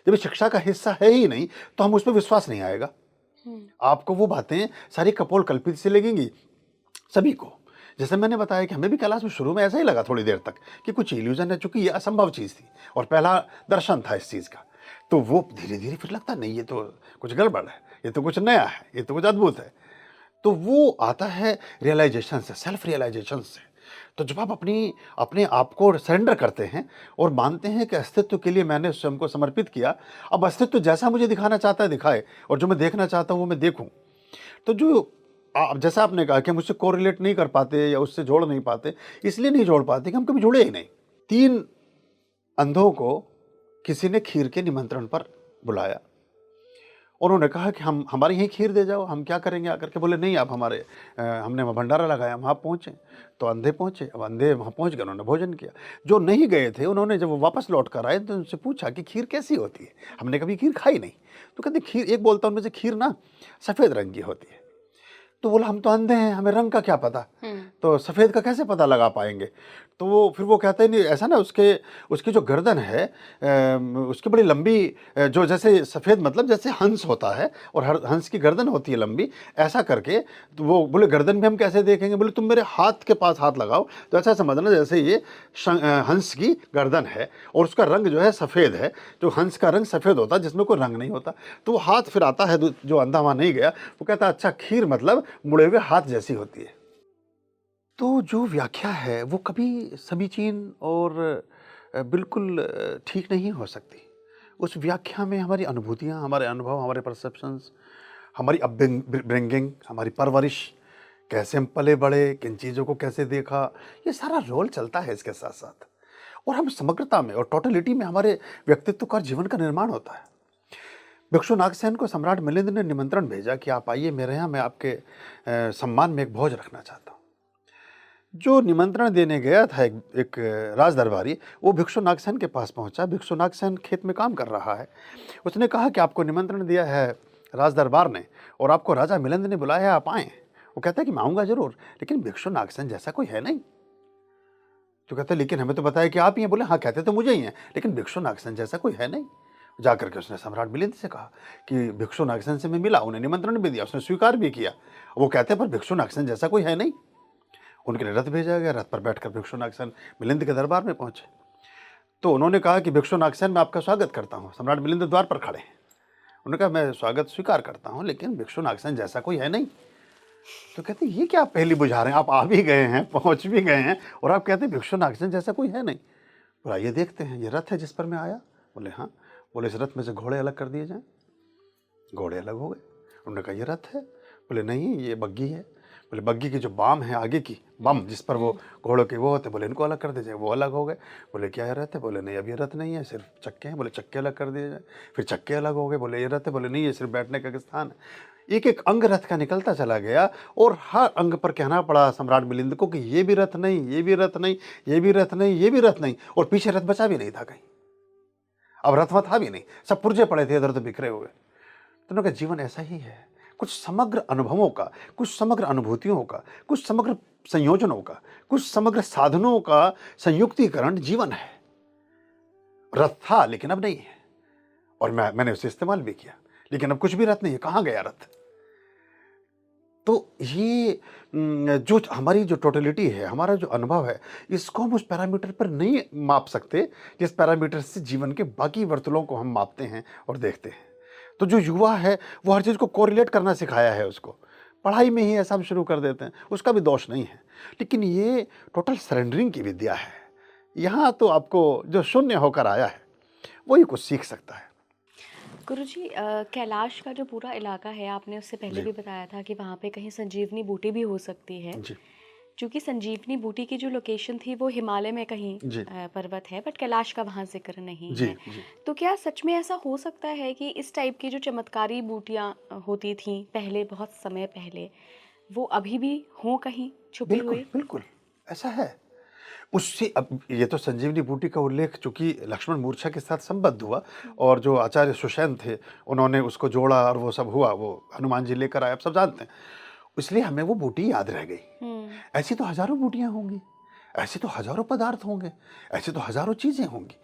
जब ये शिक्षा का हिस्सा है ही नहीं, तो हम उस पर विश्वास नहीं आएगा। आपको वो बातें सारी कपोल कल्पित से लगेंगी सभी को। जैसे मैंने बताया कि हमें भी कैलाश में शुरू में ऐसा ही लगा थोड़ी देर तक कि कुछ इल्यूजन है, चूंकि ये असंभव चीज़ थी और पहला दर्शन था इस चीज़ का। तो वो धीरे धीरे फिर लगता नहीं, ये तो कुछ गड़बड़ है, ये तो कुछ नया है, ये तो कुछ अद्भुत है। तो वो आता है रियलाइजेशन से, सेल्फ रियलाइजेशन से। तो जब आप अपने आप को सरेंडर करते हैं और मानते हैं कि अस्तित्व के लिए मैंने स्वयं को समर्पित किया, अब अस्तित्व जैसा मुझे दिखाना चाहता है दिखाए और जो मैं देखना चाहता हूँ वो मैं देखूँ। तो जो जैसा आपने कहा कि हम उससे कोरिलेट नहीं कर पाते या उससे जोड़ नहीं पाते, इसलिए नहीं जोड़ पाते कि हम कभी जुड़े ही नहीं। 3 अंधों को किसी ने खीर के निमंत्रण पर बुलाया। उन्होंने कहा कि हम हमारे यहीं खीर दे जाओ, हम क्या करेंगे आकर के। बोले नहीं, आप हमारे हमने वहाँ भंडारा लगाया, हम वहाँ पहुँचे। तो अंधे पहुँचे, अब अंधे वहाँ पहुँच गए, उन्होंने भोजन किया। जो नहीं गए थे, उन्होंने जब वो वापस लौट कर आए तो उनसे पूछा कि खीर कैसी होती है, हमने कभी खीर खाई नहीं। तो कहते खीर, एक बोलता उनमें से, खीर ना सफ़ेद रंग की होती है। तो बोला हम तो अंधे हैं, हमें रंग का क्या पता, तो सफ़ेद का कैसे पता लगा पाएंगे। तो वो कहते हैं नहीं ऐसा ना, उसकी जो गर्दन है उसकी बड़ी लंबी, जो जैसे सफ़ेद मतलब जैसे हंस होता है और हर हंस की गर्दन होती है लंबी, ऐसा करके। तो वो बोले गर्दन भी हम कैसे देखेंगे। बोले तुम मेरे हाथ के पास हाथ लगाओ तो ऐसा समझना जैसे ये हंस की गर्दन है और उसका रंग जो है सफ़ेद है। जो हंस का रंग सफ़ेद होता है जिसमें कोई रंग नहीं होता। तो वो हाथ फिर आता है, जो अंधा वहाँ नहीं गया वो कहता अच्छा खीर मतलब मुड़े हुए हाथ जैसी होती है। तो जो व्याख्या है वो कभी समीचीन और बिल्कुल ठीक नहीं हो सकती। उस व्याख्या में हमारी अनुभूतियाँ, हमारे अनुभव, हमारे परसेप्शंस, हमारी अपब्रिंगिंग, हमारी परवरिश, कैसे हम पले बड़े, किन चीज़ों को कैसे देखा, ये सारा रोल चलता है इसके साथ साथ। और हम समग्रता में और टोटलिटी में हमारे व्यक्तित्व का, जीवन का निर्माण होता है। भिक्षु नागसेन को सम्राट मिलिंद ने निमंत्रण भेजा कि आप आइए मेरे यहाँ, मैं आपके सम्मान में एक भोज रखना चाहता हूँ। जो निमंत्रण देने गया था एक राज दरबारी, वो भिक्षु नागसेन के पास पहुंचा। भिक्षु नागसेन खेत में काम कर रहा है। उसने कहा कि आपको निमंत्रण दिया है राज दरबार ने और आपको राजा मिलिंद ने बुलाया है, आप आएँ। वो कहता है कि मैं आऊँगा जरूर, लेकिन भिक्षु नागसेन जैसा कोई है नहीं। तो कहते लेकिन हमें तो बताया कि आप ही हैं। बोले हाँ, कहते तो मुझे ही हैं, लेकिन भिक्षु नागसेन जैसा कोई है नहीं। जाकर के उसने सम्राट मिलिंद से कहा कि भिक्षु नागसेन से मैं मिला, उन्हें निमंत्रण भी दिया, उसने स्वीकार भी किया। वो कहते पर भिक्षु नागसेन जैसा कोई है नहीं। उनके लिए रथ भेजा गया, रथ पर बैठकर भिक्षु नागसेन मिलिंद के दरबार में पहुंचे। तो उन्होंने कहा कि भिक्षु नागसेन मैं आपका स्वागत करता हूँ। सम्राट मिलिंद द्वार पर खड़े हैं। उन्होंने कहा मैं स्वागत स्वीकार करता हूँ, लेकिन भिक्षु नागसेन जैसा कोई है नहीं। तो कहते ये क्या आप पहली बुझा रहे हैं, आप आ भी गए हैं, पहुंच भी गए हैं और आप कहते हैं भिक्षु नागसेन जैसा कोई है नहीं। बोला ये देखते हैं, ये रथ है जिस पर मैं आया। बोले हाँ। बोले इस रथ में से घोड़े अलग कर दिए जाएं। घोड़े अलग हो गए। उन्होंने कहा ये रथ है। बोले नहीं, ये बग्घी है। बोले बग्घी की जो बाम है आगे की, बम जिस पर वो घोड़ों के वो होते, बोले इनको अलग कर दिए जाए, वो अलग हो गए। बोले क्या ये रथ है। बोले नहीं, अब ये रथ नहीं है, सिर्फ चक्के हैं। बोले चक्के अलग कर दिए जाए। फिर चक्के अलग हो गए। बोले ये रथ है। बोले नहीं, ये सिर्फ बैठने का स्थान है। एक एक अंग रथ का निकलता चला गया और हर अंग पर कहना पड़ा सम्राट मिलिंद को कि ये भी रथ नहीं, ये भी रथ नहीं, ये भी रथ नहीं, ये भी रथ नहीं। और पीछे रथ बचा भी नहीं था कहीं। अब रथ था भी नहीं, सब पुर्जे पड़े थे इधर उधर बिखरे हुए। तो उन्होंने कहा जीवन ऐसा ही है, कुछ समग्र अनुभवों का, कुछ समग्र अनुभूतियों का, कुछ समग्र संयोजनों का, कुछ समग्र साधनों का संयुक्तिकरण जीवन है। रथ था लेकिन अब नहीं है, और मैंने उसे इस्तेमाल भी किया, लेकिन अब कुछ भी रथ नहीं है। कहाँ गया रथ। तो ये जो हमारी जो टोटलिटी है, हमारा जो अनुभव है, इसको हम उस पैरामीटर पर नहीं माप सकते जिस पैरामीटर से जीवन के बाकी वर्तुलों को हम मापते हैं और देखते हैं। तो जो युवा है वो हर चीज़ को कोरिलेट करना सिखाया है उसको, पढ़ाई में ही ऐसा हम शुरू कर देते हैं, उसका भी दोष नहीं है। लेकिन ये टोटल सरेंडरिंग की विद्या है यहाँ तो आपको जो शून्य होकर आया है वही कुछ सीख सकता है। गुरुजी, कैलाश का जो पूरा इलाका है, आपने उससे पहले जी, भी बताया था कि वहाँ पे कहीं संजीवनी बूटी भी हो सकती है। जी, क्योंकि संजीवनी बूटी की जो लोकेशन थी वो हिमालय में कहीं जी, पर्वत है, बट कैलाश का वहाँ जिक्र नहीं जी, है। जी। तो क्या सच में ऐसा हो सकता है कि इस टाइप की जो चमत्कारी बूटियाँ होती थीं पहले, बहुत समय पहले, वो अभी भी हों कहीं छुपी बिल्कुल, हुई? बिल्कुल, ऐसा है। उससे अब ये तो संजीवनी बूटी का उल्लेख चूँकि लक्ष्मण मूर्छा के साथ संबद्ध हुआ हुँ। और जो आचार्य सुषेण थे, उन्होंने उसको जोड़ा और वो सब हुआ, वो हनुमान जी लेकर आए, आप सब जानते हैं। इसलिए हमें वो बूटी याद रह गई। हुँ। ऐसी तो हज़ारों बूटियाँ होंगी, ऐसे तो हज़ारों पदार्थ होंगे, ऐसे तो हज़ारों चीज़ें होंगी।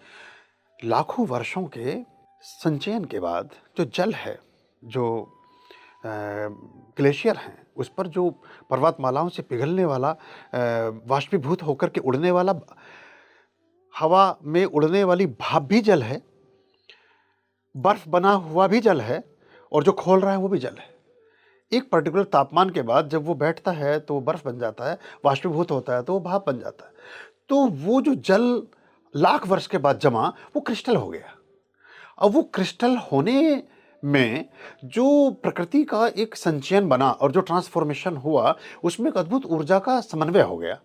लाखों वर्षों के संचयन के बाद जो जल है, जो ग्लेशियर हैं, उस पर जो पर्वतमालाओं से पिघलने वाला वाष्पीभूत होकर के उड़ने वाला हवा में उड़ने वाली भाप भी जल है, बर्फ बना हुआ भी जल है और जो खोल रहा है वो भी जल है। एक पर्टिकुलर तापमान के बाद जब वो बैठता है तो वो बर्फ बन जाता है, वाष्पीभूत होता है तो वो भाप बन जाता है। तो वो जो जल लाख वर्ष के बाद जमा, वो क्रिस्टल हो गया। अब वो क्रिस्टल होने में जो प्रकृति का एक संचयन बना और जो ट्रांसफॉर्मेशन हुआ, उसमें एक अद्भुत ऊर्जा का समन्वय हो गया।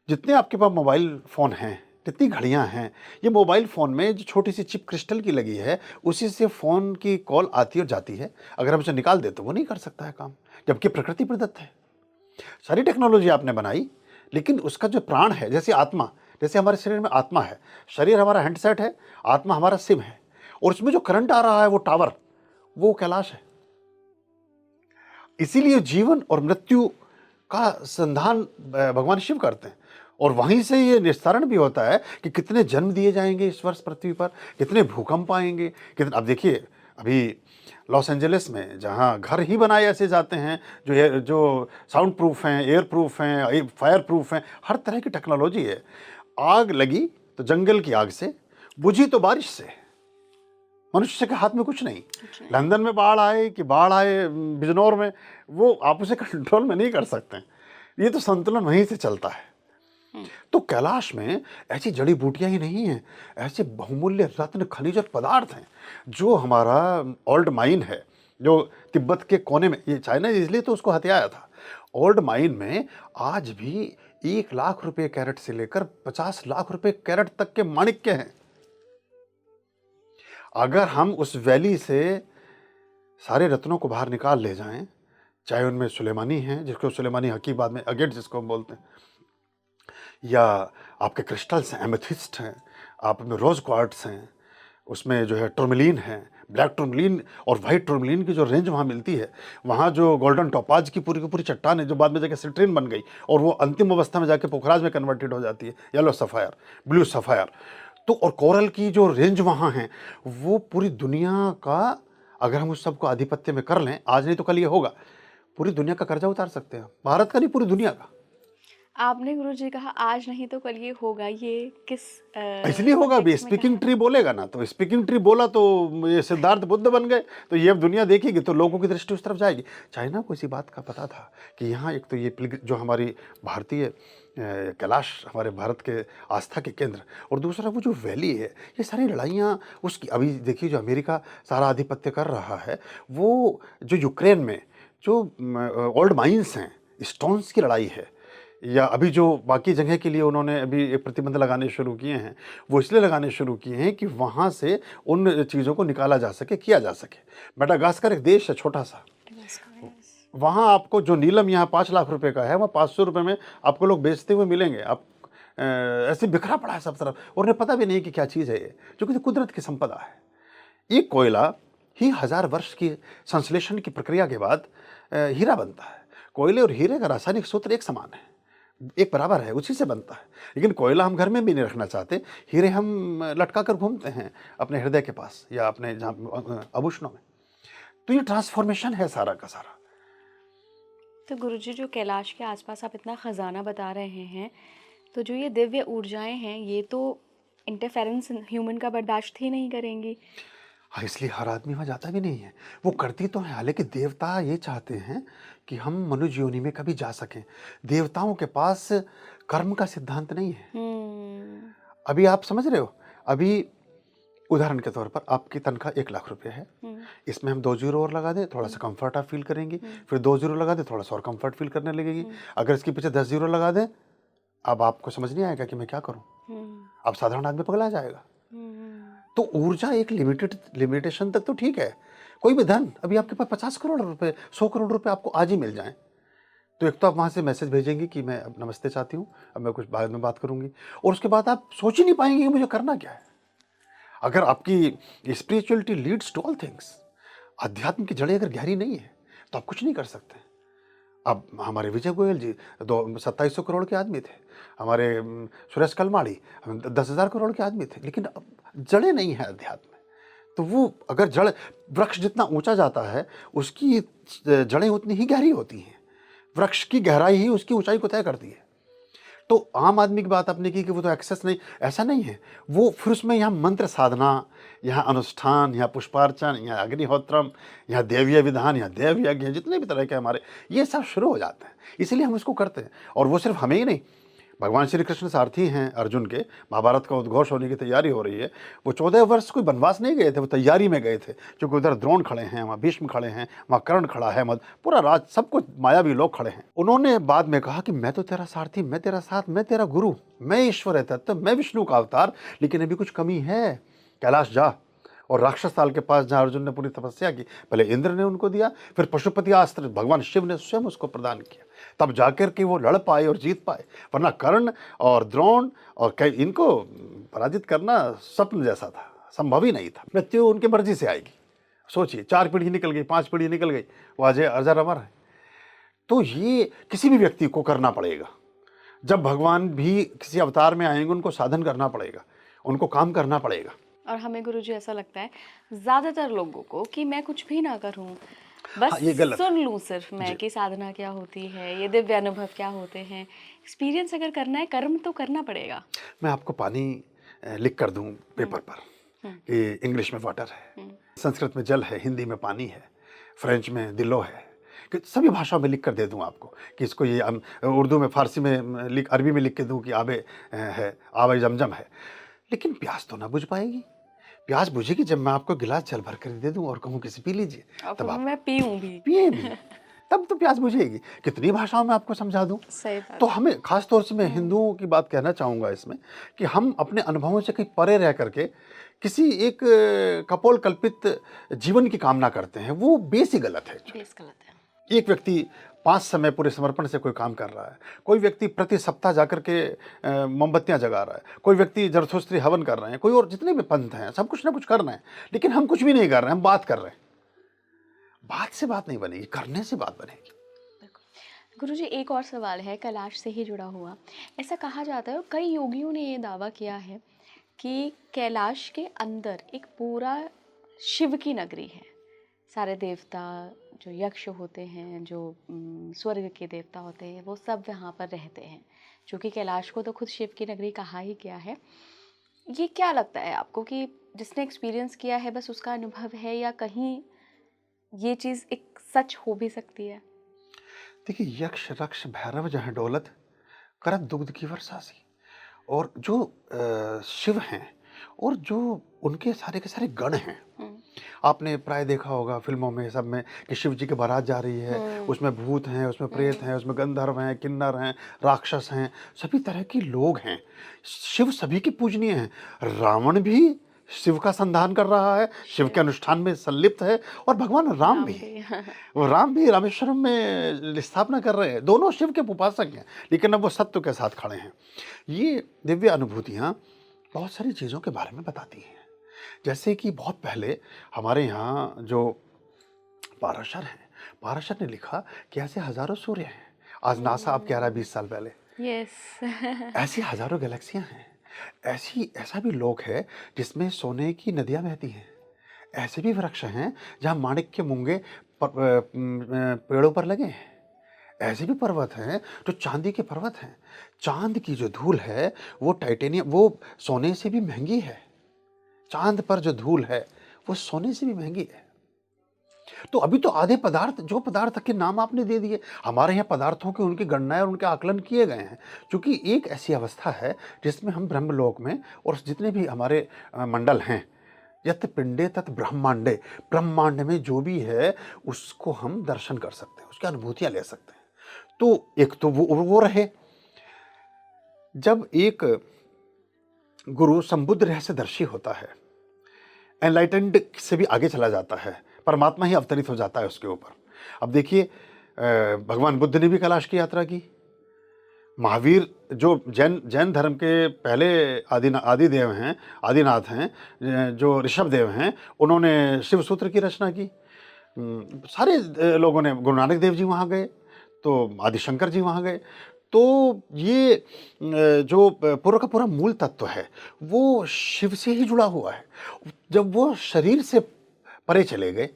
जितने आपके पास मोबाइल फ़ोन हैं, जितनी घड़ियाँ हैं, ये मोबाइल फ़ोन में जो छोटी-सी चिप क्रिस्टल की लगी है, उसी से फ़ोन की कॉल आती और जाती है। अगर हम उसे निकाल दें, तो वो नहीं कर सकता है काम, जबकि प्रकृति प्रदत्त है। सारी टेक्नोलॉजी आपने बनाई, लेकिन उसका जो प्राण है, जैसे आत्मा, जैसे हमारे शरीर में आत्मा है, शरीर हमारा हैंडसेट है, आत्मा हमारा सिम है और उसमें जो करंट आ रहा है, वो टावर, वो कैलाश है। इसीलिए जीवन और मृत्यु का संधान भगवान शिव करते हैं और वहीं से ये निस्तारण भी होता है कि कितने जन्म दिए जाएंगे इस वर्ष पृथ्वी पर, कितने भूकंप आएंगे, कितने। अब देखिए, अभी लॉस एंजलिस में जहाँ घर ही बनाए ऐसे जाते हैं जो साउंड प्रूफ हैं, एयर प्रूफ हैं, फायर प्रूफ हैं, हर तरह की टेक्नोलॉजी है। आग लगी तो जंगल की आग से, बुझी तो बारिश से, मनुष्य के हाथ में कुछ नहीं। कुछ नहीं। लंदन में बाढ़ आए कि बाढ़ आए बिजनौर में, वो आप उसे कंट्रोल में नहीं कर सकते हैं। ये तो संतुलन वहीं से चलता है। हुँ। तो कैलाश में ऐसी जड़ी बूटियां ही नहीं हैं, ऐसे बहुमूल्य रत्न खनिज और पदार्थ हैं जो हमारा ओल्ड माइन है, जो तिब्बत के कोने में, ये चाइना इसलिए तो उसको हथियाया था। ओल्ड माइन में आज भी 1 लाख रुपए कैरेट से लेकर 50 लाख रुपए कैरेट तक के माणिक्य हैं। अगर हम उस वैली से सारे रत्नों को बाहर निकाल ले जाएं, चाहे उनमें सुलेमानी हैं, जिसको सुलेमानी हकी बाद में अगेट जिसको हम बोलते हैं, या आपके क्रिस्टल्स हैं, एमेथिस्ट हैं, आप में रोज क्वार्ट्स हैं, उसमें जो है टूरमैलीन है, ब्लैक टूरमैलीन और वाइट टूरमैलीन की जो रेंज वहाँ मिलती है, वहाँ जो गोल्डन टोपाज की पूरी चट्टान है जो बाद में जाके सिट्रीन बन गई और वो अंतिम अवस्था में जाके पोखराज में कन्वर्टेड हो जाती है, येलो सफ़ायर, ब्लू सफ़ायर। तो और कोरल की जो रेंज वहाँ है, वो पूरी दुनिया का, अगर हम उस सबको आधिपत्य में कर लें, आज नहीं तो कल ये होगा, पूरी दुनिया का कर्जा उतार सकते हैं, भारत का नहीं पूरी दुनिया का। आपने गुरुजी कहा आज नहीं तो कल ये होगा, ये किस इसलिए होगा भी, कॉन्टेक्स्ट में स्पीकिंग कहा? ट्री बोलेगा ना, तो स्पीकिंग ट्री बोला तो ये सिद्धार्थ बुद्ध बन गए, तो ये अब दुनिया देखेगी तो लोगों की दृष्टि उस तरफ जाएगी। चाइना को इसी बात का पता था कि यहाँ एक तो ये जो हमारी भारतीय कैलाश, हमारे भारत के आस्था के केंद्र, और दूसरा वो जो वैली है, ये सारी लड़ाइयाँ उसकी, अभी देखिए जो अमेरिका सारा आधिपत्य कर रहा है, वो जो यूक्रेन में जो ओल्ड माइंस हैं, स्टोन्स की लड़ाई है, या अभी जो बाकी जगह के लिए उन्होंने अभी एक प्रतिबंध लगाने शुरू किए हैं, वो इसलिए लगाने शुरू किए हैं कि वहाँ से उन चीज़ों को निकाला जा सके, किया जा सके। मेडागास्कर एक देश है छोटा सा, वहाँ आपको जो नीलम यहाँ 5 लाख रुपए का है, वहाँ 500 रुपये में आपको लोग बेचते हुए मिलेंगे। आप ऐसे बिखरा पड़ा है सब तरफ और उन्हें पता भी नहीं कि क्या चीज़ है ये, क्योंकि कुदरत की संपदा है। ये कोयला ही 1000 वर्ष की संश्लेषण की प्रक्रिया के बाद हीरा बनता है। कोयले और हीरे का रासायनिक सूत्र एक समान है, एक बराबर है, उसी से बनता है। लेकिन कोयला हम घर में भी नहीं रखना चाहते, हीरे हम लटका कर घूमते हैं अपने हृदय के पास या अपने जहाँ आभूषणों में। तो ये ट्रांसफॉर्मेशन है सारा का सारा। तो गुरुजी, जो कैलाश के आसपास आप इतना खजाना बता रहे हैं, तो जो ये दिव्य ऊर्जाएं हैं, ये तो इंटरफेरेंस ह्यूमन का बर्दाश्त ही नहीं करेंगी। हाँ, इसलिए हर आदमी वहाँ जाता भी नहीं है। वो करती तो है, हालांकि देवता ये चाहते हैं कि हम मनुष्य योनि में कभी जा सकें। देवताओं के पास कर्म का सिद्धांत नहीं है। अभी आप समझ रहे हो, अभी उदाहरण के तौर पर आपकी तनख्वाह 1 लाख रुपए है, इसमें हम 2 जीरो और लगा दें, थोड़ा सा कंफर्ट आप फील करेंगी, फिर 2 जीरो लगा दें, थोड़ा सा और कंफर्ट फील करने लगेगी। अगर इसके पीछे 10 जीरो लगा दें, अब आपको समझ नहीं आएगा कि मैं क्या करूं, अब साधारण आदमी पगला जाएगा। तो ऊर्जा एक लिमिटेशन तक तो ठीक है। कोई भी धन, अभी आपके पास 50 करोड़ रुपए, 100 करोड़ रुपए आपको आज ही मिल जाए, तो एक तो आप वहां से मैसेज भेजेंगी कि मैं अब नमस्ते चाहती हूँ, अब मैं कुछ बाद में बात करूंगी, और उसके बाद आप सोच ही नहीं पाएंगे कि मुझे करना क्या है। अगर आपकी spirituality leads to all things, अध्यात्म की जड़ें अगर गहरी नहीं है तो आप कुछ नहीं कर सकते। अब हमारे विजय गोयल जी 2700 करोड़ के आदमी थे, हमारे सुरेश कलमाड़ी 10,000 करोड़ के आदमी थे, लेकिन अब जड़ें नहीं है अध्यात्म में। तो वो अगर जड़, वृक्ष जितना ऊंचा जाता है उसकी जड़ें उतनी ही गहरी होती हैं, वृक्ष की गहराई ही उसकी ऊंचाई को तय करती है। तो आम आदमी की बात आपने की कि वो तो एक्सेस नहीं, ऐसा नहीं है। वो फिर उसमें यहाँ मंत्र साधना, यहाँ अनुष्ठान, यहाँ पुष्पार्चन, यहाँ अग्निहोत्रम, यहाँ देवीय विधान, यहाँ देव यज्ञ, जितने भी तरह के हमारे ये सब शुरू हो जाते हैं, इसलिए हम इसको करते हैं। और वो सिर्फ हमें ही नहीं, भगवान श्री कृष्ण सारथी हैं अर्जुन के, महाभारत का उद्घोष होने की तैयारी हो रही है। वो 14 वर्ष कोई वनवास नहीं गए थे, वो तैयारी में गए थे, क्योंकि उधर द्रोण खड़े हैं, वहाँ भीष्म खड़े हैं, वहाँ कर्ण खड़ा है, पूरा राज, सब कुछ मायावी लोग खड़े हैं। उन्होंने बाद में कहा कि मैं तो तेरा सारथी, मैं तेरा साथ, मैं तेरा गुरु, मैं ईश्वर है तत्व, मैं विष्णु का अवतार, लेकिन अभी कुछ कमी है, कैलाश जा। और राक्षस ताल के पास जहाँ अर्जुन ने पूरी तपस्या की, पहले इंद्र ने उनको दिया, फिर पशुपति अस्त्र भगवान शिव ने स्वयं उसको प्रदान किया, तब जाकर के वो लड़ पाए और जीत पाए। वरना कर्ण और द्रोण और कई, इनको पराजित करना स्वप्न जैसा था, संभव ही नहीं था। मृत्यु उनकी मर्जी से आएगी। सोचिए, 4 पीढ़ी निकल गई, 5 पीढ़ी निकल गई, वो अजय अजर अमर है। तो ये किसी भी व्यक्ति को करना पड़ेगा। जब भगवान भी किसी अवतार में आएंगे, उनको साधन करना पड़ेगा, उनको काम करना पड़ेगा। और हमें गुरुजी ऐसा लगता है ज्यादातर लोगों को कि मैं कुछ भी ना करूं, बस हाँ, ये गलत सुन लूं सिर्फ मैं कि साधना क्या होती है, ये दिव्य अनुभव क्या होते हैं। एक्सपीरियंस अगर करना है, कर्म तो करना पड़ेगा। मैं आपको पानी लिख कर दूं पेपर पर कि इंग्लिश में वाटर है, संस्कृत में जल है, हिंदी में पानी है, फ्रेंच में दिलो है, कि सभी भाषाओं में लिख कर दे दूं आपको कि इसको ये उर्दू में, फारसी में लिख, अरबी में लिख के दूं कि आबे है, आबे जमजम है। लेकिन प्यास तो ना बुझ पाएगी। प्यास बुझेगी जब मैं आपको गिलास जल भर कर दे दूं और कहूं किसी पी लीजिए, तब आप मैं पीऊं भी, पिए भी, तब तो प्यास बुझेगी। कितनी भाषाओं में आपको समझा दूं। सही बात। तो हमें खास तौर से मैं हिंदुओं की बात कहना चाहूंगा इसमें कि हम अपने अनुभवों से कहीं परे रह करके किसी एक कपोल कल्पित जीवन की कामना करते हैं, वो बेस ही गलत है। बेस गलत है। एक व्यक्ति 5 समय पूरे समर्पण से कोई काम कर रहा है, कोई व्यक्ति प्रति सप्ताह जाकर के मोमबत्तियां जगा रहा है, कोई व्यक्ति जरथोस्त्री हवन कर रहे हैं, कोई और जितने भी पंथ हैं सब कुछ ना कुछ कर रहे हैं, लेकिन हम कुछ भी नहीं कर रहे हैं, हम बात कर रहे हैं। बात से बात नहीं बनेगी, करने से बात बनेगी। गुरुजी, एक और सवाल है कैलाश से ही जुड़ा हुआ। ऐसा कहा जाता है और कई योगियों ने ये दावा किया है कि कैलाश के अंदर एक पूरा शिव की नगरी है। सारे देवता, जो यक्ष होते हैं, जो स्वर्ग के देवता होते हैं, वो सब यहाँ पर रहते हैं, क्योंकि कैलाश को तो खुद शिव की नगरी कहा ही गया है। ये क्या लगता है आपको कि जिसने एक्सपीरियंस किया है बस उसका अनुभव है, या कहीं ये चीज़ एक सच हो भी सकती है? देखिए, यक्ष रक्ष भैरव जहाँ डोलत करत दुग्ध की वर्षा सी, और जो शिव हैं और जो उनके सारे के सारे गण हैं, आपने प्राय देखा होगा फिल्मों में सब में कि शिव जी की बारात जा रही है, उसमें भूत हैं, उसमें प्रेत हैं, उसमें गंधर्व हैं, किन्नर हैं, राक्षस हैं, सभी तरह के लोग हैं। शिव सभी के पूजनीय हैं। रावण भी शिव का संधान कर रहा है, शिव के अनुष्ठान में संलिप्त है, और भगवान राम भी वो राम भी रामेश्वरम में स्थापना कर रहे हैं। दोनों शिव के उपासक हैं, लेकिन अब वो सत्य के साथ खड़े हैं। ये दिव्य अनुभूतियाँ बहुत सारी चीज़ों के बारे में बताती हैं। जैसे कि बहुत पहले हमारे यहाँ जो पाराशर हैं, पाराशर ने लिखा कि ऐसे हजारों सूर्य हैं। आज नासा अब कह रहा है 20 साल पहले, यस ऐसी हजारों गैलेक्सियां हैं। ऐसा भी लोक है जिसमें सोने की नदियां बहती हैं। ऐसे भी वृक्ष हैं जहाँ माणिक के मूंगे पेड़ों पर लगे हैं। ऐसे भी पर्वत हैं जो चांदी के पर्वत हैं। चांद की जो धूल है वो टाइटेनियम, वो सोने से भी महंगी है। चांद पर जो धूल है वो सोने से भी महंगी है। तो अभी तो आधे पदार्थ, जो पदार्थ के नाम आपने दे दिए, हमारे यहाँ पदार्थों की उनकी गणनाएँ और उनके आकलन किए गए हैं। क्योंकि एक ऐसी अवस्था है जिसमें हम ब्रह्मलोक में और जितने भी हमारे मंडल हैं, यत् पिंडे तत् ब्रह्मांडे, ब्रह्मांड में जो भी है उसको हम दर्शन कर सकते हैं, उसकी अनुभूतियाँ ले सकते हैं। तो एक तो वो रहे। जब एक गुरु संबुद्ध रहस्यदर्शी होता है, एनलाइटेंड से भी आगे चला जाता है, परमात्मा ही अवतरित हो जाता है उसके ऊपर। अब देखिए, भगवान बुद्ध ने भी कैलाश की यात्रा की। महावीर जो जैन जैन धर्म के पहले आदिदेव हैं, आदिनाथ हैं, जो ऋषभ देव हैं, उन्होंने शिव सूत्र की रचना की। सारे लोगों ने, गुरु नानक देव जी वहाँ गए, तो आदिशंकर जी वहाँ गए। तो ये जो पूरा का पूरा मूल तत्व है वो शिव से ही जुड़ा हुआ है। जब वो शरीर से परे चले गए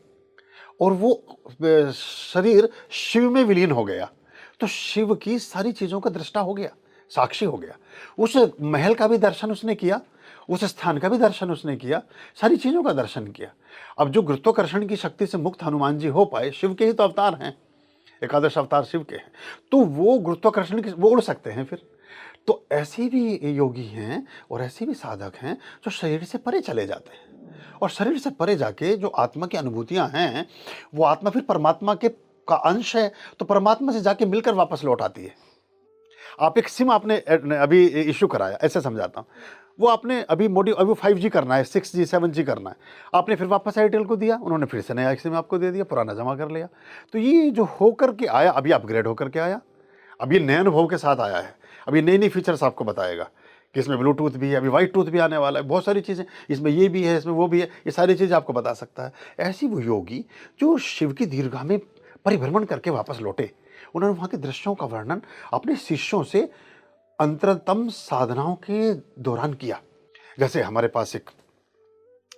और वो शरीर शिव में विलीन हो गया, तो शिव की सारी चीज़ों का दृष्टा हो गया, साक्षी हो गया। उस महल का भी दर्शन उसने किया, उस स्थान का भी दर्शन उसने किया, सारी चीज़ों का दर्शन किया। अब जो गुरुत्वाकर्षण की शक्ति से मुक्त हनुमान जी हो पाए, शिव के ही तो अवतार हैं, एकादश अवतार शिव के हैं, तो वो गुरुत्वाकर्षण की, वो उड़ सकते हैं फिर। तो ऐसे भी योगी हैं और ऐसे भी साधक हैं जो शरीर से परे चले जाते हैं, और शरीर से परे जाके जो आत्मा की अनुभूतियां हैं, वो आत्मा फिर परमात्मा के का अंश है, तो परमात्मा से जाके मिलकर वापस लौट आती है। आप एक सिम आपने अभी इश्यू कराया, ऐसे समझाता हूँ। वो आपने अभी अभी 5G करना है, 6G 7G करना है, आपने फिर वापस एयरटेल को दिया, उन्होंने फिर से नया सिम आपको दे दिया, पुराना जमा कर लिया। तो ये जो होकर के आया, अभी अपग्रेड होकर के आया, अब ये नए अनुभव के साथ आया है, अभी नई नई फीचर्स आपको बताएगा कि इसमें ब्लूटूथ भी है, अभी वाइट टूथ भी आने वाला है, बहुत सारी चीज़ें, इसमें ये भी है, इसमें वो भी है, ये सारी चीज़ें आपको बता सकता है। ऐसी वो योगी जो शिव की दीर्घा में परिभ्रमण करके वापस लौटे, उन्होंने वहाँ के दृश्यों का वर्णन अपने शिष्यों से अंतरतम साधनाओं के दौरान किया। जैसे हमारे पास एक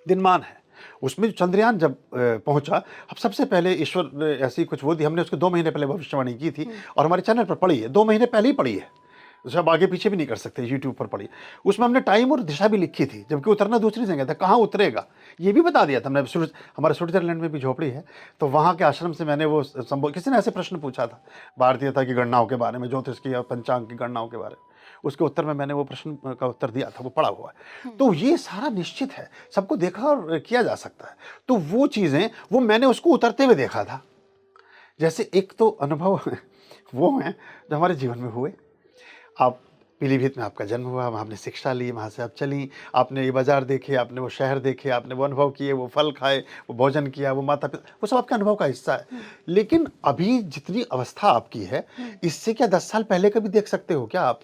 दिनमान है, उसमें चंद्रयान जब पहुंचा, अब सबसे पहले ईश्वर ने ऐसी कुछ वो दी, हमने उसके 2 महीने पहले भविष्यवाणी की थी और हमारे चैनल पर पड़ी है, 2 महीने पहले ही पड़ी है, उसे अब आगे पीछे भी नहीं कर सकते, यूट्यूब पर पड़ी। उसमें हमने टाइम और दिशा भी लिखी थी, जबकि उतरना दूसरी जगह था, कहाँ उतरेगा ये भी बता दिया था हमने। हमारे स्विट्जरलैंड में भी झोपड़ी है, तो वहाँ के आश्रम से मैंने वो किसी ने ऐसे प्रश्न पूछा था भारतीयता की गणनाओं के बारे में, ज्योतिष की या पंचांग की गणनाओं के बारे में, उसके उत्तर में मैंने वो प्रश्न का उत्तर दिया था, वो पड़ा हुआ है। तो ये सारा निश्चित है, सबको देखा और किया जा सकता है। तो वो चीज़ें, वो मैंने उसको उतरते हुए देखा था। जैसे एक तो अनुभव वो हैं जो हमारे जीवन में हुए। आप पीलीभीत में आपका जन्म हुआ, वहाँ आपने शिक्षा ली, वहाँ से आप चली, आपने ये बाज़ार देखे, आपने वो शहर देखे, आपने वो अनुभव किए, वो फल खाए, वो भोजन किया, वो माता पिता, वो सब आपके अनुभव का हिस्सा है। लेकिन अभी जितनी अवस्था आपकी है, इससे क्या 10 साल पहले का भी देख सकते हो क्या आप?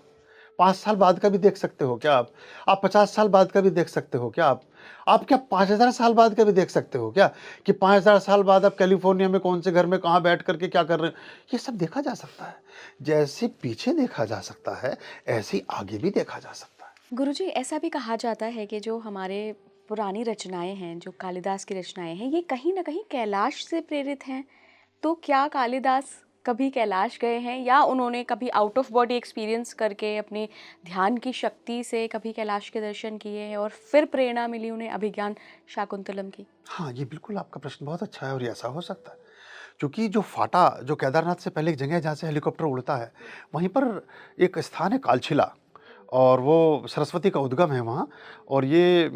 5 साल बाद का भी देख सकते हो क्या आप? आप 50 साल बाद का भी देख सकते हो क्या आप? आप क्या 5000 साल बाद का भी देख सकते हो क्या? कि 5000 साल बाद आप कैलिफ़ोर्निया में कौन से घर में कहाँ बैठ कर के क्या कर रहे हैं? ये सब देखा जा सकता है। जैसे पीछे देखा जा सकता है, ऐसे ही आगे भी देखा जा सकता है। गुरुजी, ऐसा भी कहा जाता है कि जो हमारे पुरानी रचनाएं हैं, जो कालिदास की रचनाएं हैं, ये कहीं ना कहीं कैलाश से प्रेरित हैं। तो क्या कालिदास कभी कैलाश गए हैं, या उन्होंने कभी आउट ऑफ बॉडी एक्सपीरियंस करके अपने ध्यान की शक्ति से कभी कैलाश के दर्शन किए हैं और फिर प्रेरणा मिली उन्हें अभिज्ञान शाकुंतलम की? हाँ, ये बिल्कुल आपका प्रश्न बहुत अच्छा है और ये ऐसा हो सकता है। क्योंकि जो फाटा, जो केदारनाथ से पहले एक जगह है जहाँ से हेलीकॉप्टर उड़ता है, वहीं पर एक स्थान है कालछिला, और वो सरस्वती का उद्गम है वहाँ। और ये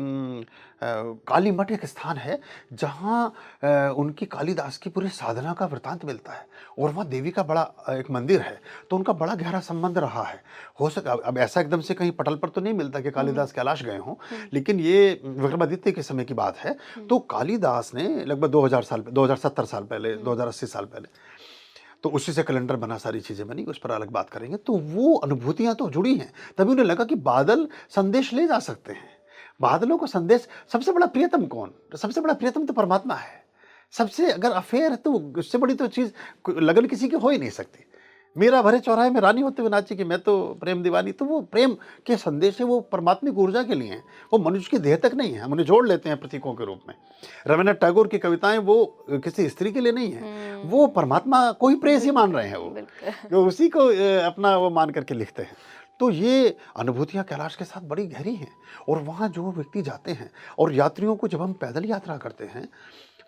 काली मठ एक स्थान है जहाँ उनकी कालिदास की पूरी साधना का वृतांत मिलता है, और वहाँ देवी का बड़ा एक मंदिर है, तो उनका बड़ा गहरा संबंध रहा है। हो सका, अब ऐसा एकदम से कहीं पटल पर तो नहीं मिलता कि कालिदास कैलाश गए हों, लेकिन ये विक्रमादित्य के समय की बात है। तो कालिदास ने लगभग 2070 साल पहले, 2080 साल पहले, तो उसी से कैलेंडर बना, सारी चीज़ें बनी, उस पर अलग बात करेंगे। तो वो अनुभूतियाँ तो जुड़ी हैं, तभी उन्हें लगा कि बादल संदेश ले जा सकते हैं। बादलों को संदेश, सबसे बड़ा प्रियतम कौन? सबसे बड़ा प्रियतम तो परमात्मा है। सबसे अगर अफेयर है तो उससे बड़ी तो चीज़ लगन किसी की हो ही नहीं सकती। मीरा भरे चौराहे में रानी होते हुए नाची कि मैं तो प्रेम दीवानी, तो वो प्रेम के संदेश है, वो परमात्मिक ऊर्जा के लिए हैं, वो मनुष्य की देह तक नहीं है। हम उन्हें जोड़ लेते हैं प्रतीकों के रूप में। रवीन्द्रनाथ टैगोर की कविताएं वो किसी स्त्री के लिए नहीं है, वो परमात्मा को ही प्रेयसी मान रहे हैं, वो उसी को अपना वो मान करके लिखते हैं। तो ये अनुभूतियाँ कैलाश के साथ बड़ी गहरी हैं। और वहाँ जो व्यक्ति जाते हैं, और यात्रियों को जब हम पैदल यात्रा करते हैं,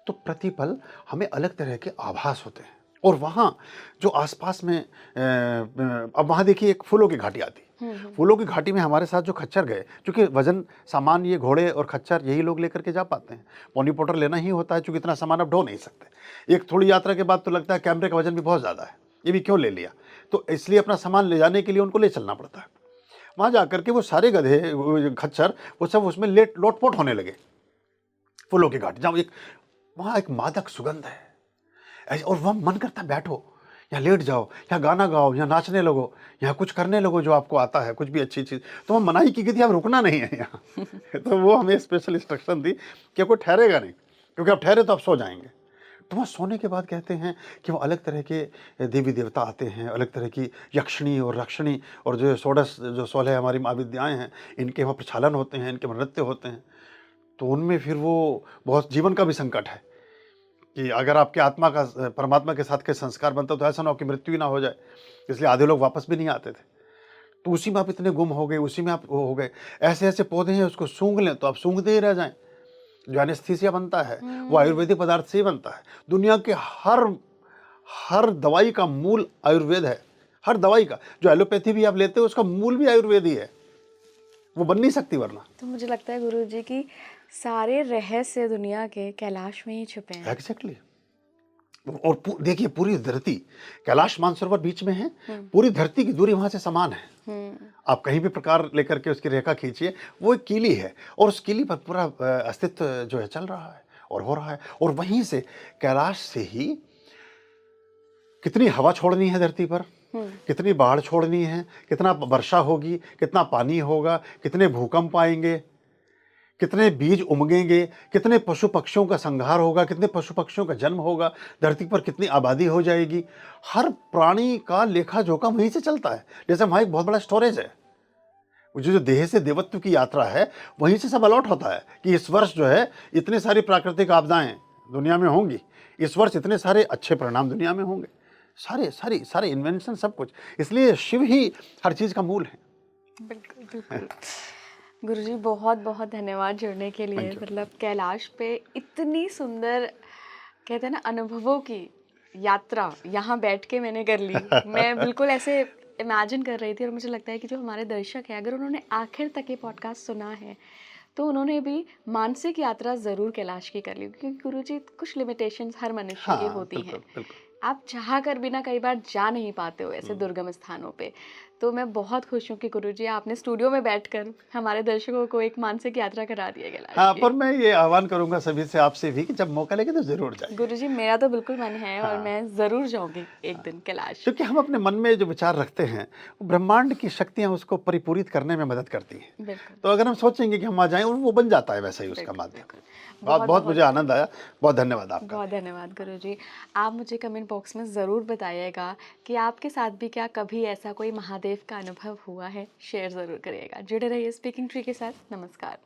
तो प्रतिपल हमें अलग तरह के आभास होते हैं। और वहाँ जो आसपास में अब वहाँ देखिए एक फूलों की घाटी आती है। फूलों की घाटी में हमारे साथ जो खच्चर गए, क्योंकि वजन सामान ये घोड़े और खच्चर यही लोग लेकर के जा पाते हैं। पोनी पोटर लेना ही होता है, क्योंकि इतना सामान आप ढो नहीं सकते। एक थोड़ी यात्रा के बाद तो लगता है कैमरे का वजन भी बहुत ज़्यादा है, ये भी क्यों ले लिया, तो इसलिए अपना सामान ले जाने के लिए उनको ले चलना पड़ता है। वहाँ जा करके वो सारे गधे, वो खच्चर, वो सब उसमें लोटपोट होने लगे फूलों की घाटी, जहाँ वहाँ एक मादक सुगंध है ऐसे, और वह मन करता है बैठो, यहाँ लेट जाओ, यहाँ गाना गाओ, यहाँ नाचने लगो, यहाँ कुछ करने लगो जो आपको आता है, कुछ भी अच्छी चीज़। तो हम मनाही की थी, अब रुकना नहीं है यहाँ तो वो हमें स्पेशल इंस्ट्रक्शन दी कि कोई ठहरेगा नहीं, क्योंकि अब ठहरे तो आप सो जाएंगे। तो वहाँ सोने के बाद कहते हैं कि वो अलग तरह के देवी देवता आते हैं, अलग तरह की यक्षिणी और रक्षिणी और जो 16 हमारी माँ विद्याएँ हैं, इनके वहाँ प्रचालन होते हैं, इनके नृत्य होते हैं। तो उनमें फिर वो बहुत जीवन का भी संकट है कि अगर आपके आत्मा का परमात्मा के साथ के संस्कार बनता तो ऐसा ना हो कि मृत्यु ही ना हो जाए, इसलिए आधे लोग वापस भी नहीं आते थे। तो उसी में आप इतने गुम हो गए, उसी में आप वो हो गए। ऐसे ऐसे पौधे हैं, उसको सूंघ लें तो आप सूंघते ही रह जाएं। जो एनेस्थीसिया बनता है वो आयुर्वेदिक पदार्थ से ही बनता है। दुनिया के हर दवाई का मूल आयुर्वेद है, हर दवाई का। जो एलोपैथी भी आप लेते हो उसका मूल भी आयुर्वेद ही है, वो बन नहीं सकती वरना। तो मुझे लगता है गुरुजी की सारे रहस्य दुनिया के कैलाश में ही छुपे हैं। एग्जैक्टली। और देखिए पूरी धरती, कैलाश मानसरोवर बीच में है, पूरी धरती की दूरी वहां से समान है। आप कहीं भी प्रकार लेकर के उसकी रेखा खींचिए, वो एक कीली है, और उस कीली पर पूरा अस्तित्व जो है चल रहा है और हो रहा है। और वहीं से, कैलाश से ही कितनी हवा छोड़नी है धरती पर, कितनी बाढ़ छोड़नी है, कितना वर्षा होगी, कितना पानी होगा, कितने भूकंप आएंगे, कितने बीज उमगेंगे, कितने पशु पक्षियों का संहार होगा, कितने पशु पक्षियों का जन्म होगा, धरती पर कितनी आबादी हो जाएगी। हर प्राणी का लेखा जोखा वहीं से चलता है। जैसे वहाँ एक बहुत बड़ा स्टोरेज है, जो देह से देवत्व की यात्रा है, वहीं से सब अलॉट होता है कि इस वर्ष जो है इतनी सारी प्राकृतिक आपदाएं दुनिया में होंगी, इस वर्ष इतने सारे अच्छे परिणाम दुनिया में होंगे, सारे इन्वेंशन, सब कुछ। इसलिए शिव ही हर चीज़ का मूल है। बिल्कुल बिल्कुल। गुरुजी बहुत बहुत धन्यवाद जुड़ने के लिए। मतलब कैलाश पे इतनी सुंदर, कहते हैं ना, अनुभवों की यात्रा यहाँ बैठ के मैंने कर ली। मैं बिल्कुल ऐसे इमेजिन कर रही थी, और मुझे लगता है कि जो हमारे दर्शक हैं, अगर उन्होंने आखिर तक ये पॉडकास्ट सुना है तो उन्होंने भी मानसिक यात्रा ज़रूर कैलाश की कर ली, क्योंकि गुरुजी कुछ लिमिटेशंस हर मनुष्य की होती हैं। आप चाह कर भी ना कई बार जा नहीं पाते हो ऐसे दुर्गम स्थानों पे। तो मैं बहुत खुश हूँ कि गुरुजी आपने स्टूडियो में बैठकर हमारे दर्शकों को एक मानसिक यात्रा करा दी है कैलाश हाँ, की। पर मैं ये आह्वान करूंगा सभी से, आपसे भी, कि जब मौका लगे तो जरूर जाए। गुरुजी मेरा तो बिल्कुल मन है, और मैं ज़रूर जाऊंगी एक दिन कैलाश। क्योंकि हम अपने मन में जो विचार रखते हैं, वो ब्रह्मांड की शक्तियां उसको परिपूरित करने में मदद करती हैं। बिल्कुल। तो अगर हम सोचेंगे कि हम आ जाएं, और वो बन जाता है वैसा ही उसका माध्यम। बहुत बहुत मुझे आनंद आया, बहुत धन्यवाद आपका। बहुत धन्यवाद गुरुजी। आप मुझे कमेंट बॉक्स में ज़रूर बताइएगा कि आपके साथ भी क्या कभी ऐसा कोई महादेव का अनुभव हुआ है। शेयर ज़रूर करिएगा। जुड़े रहिए स्पीकिंग ट्री के साथ। नमस्कार।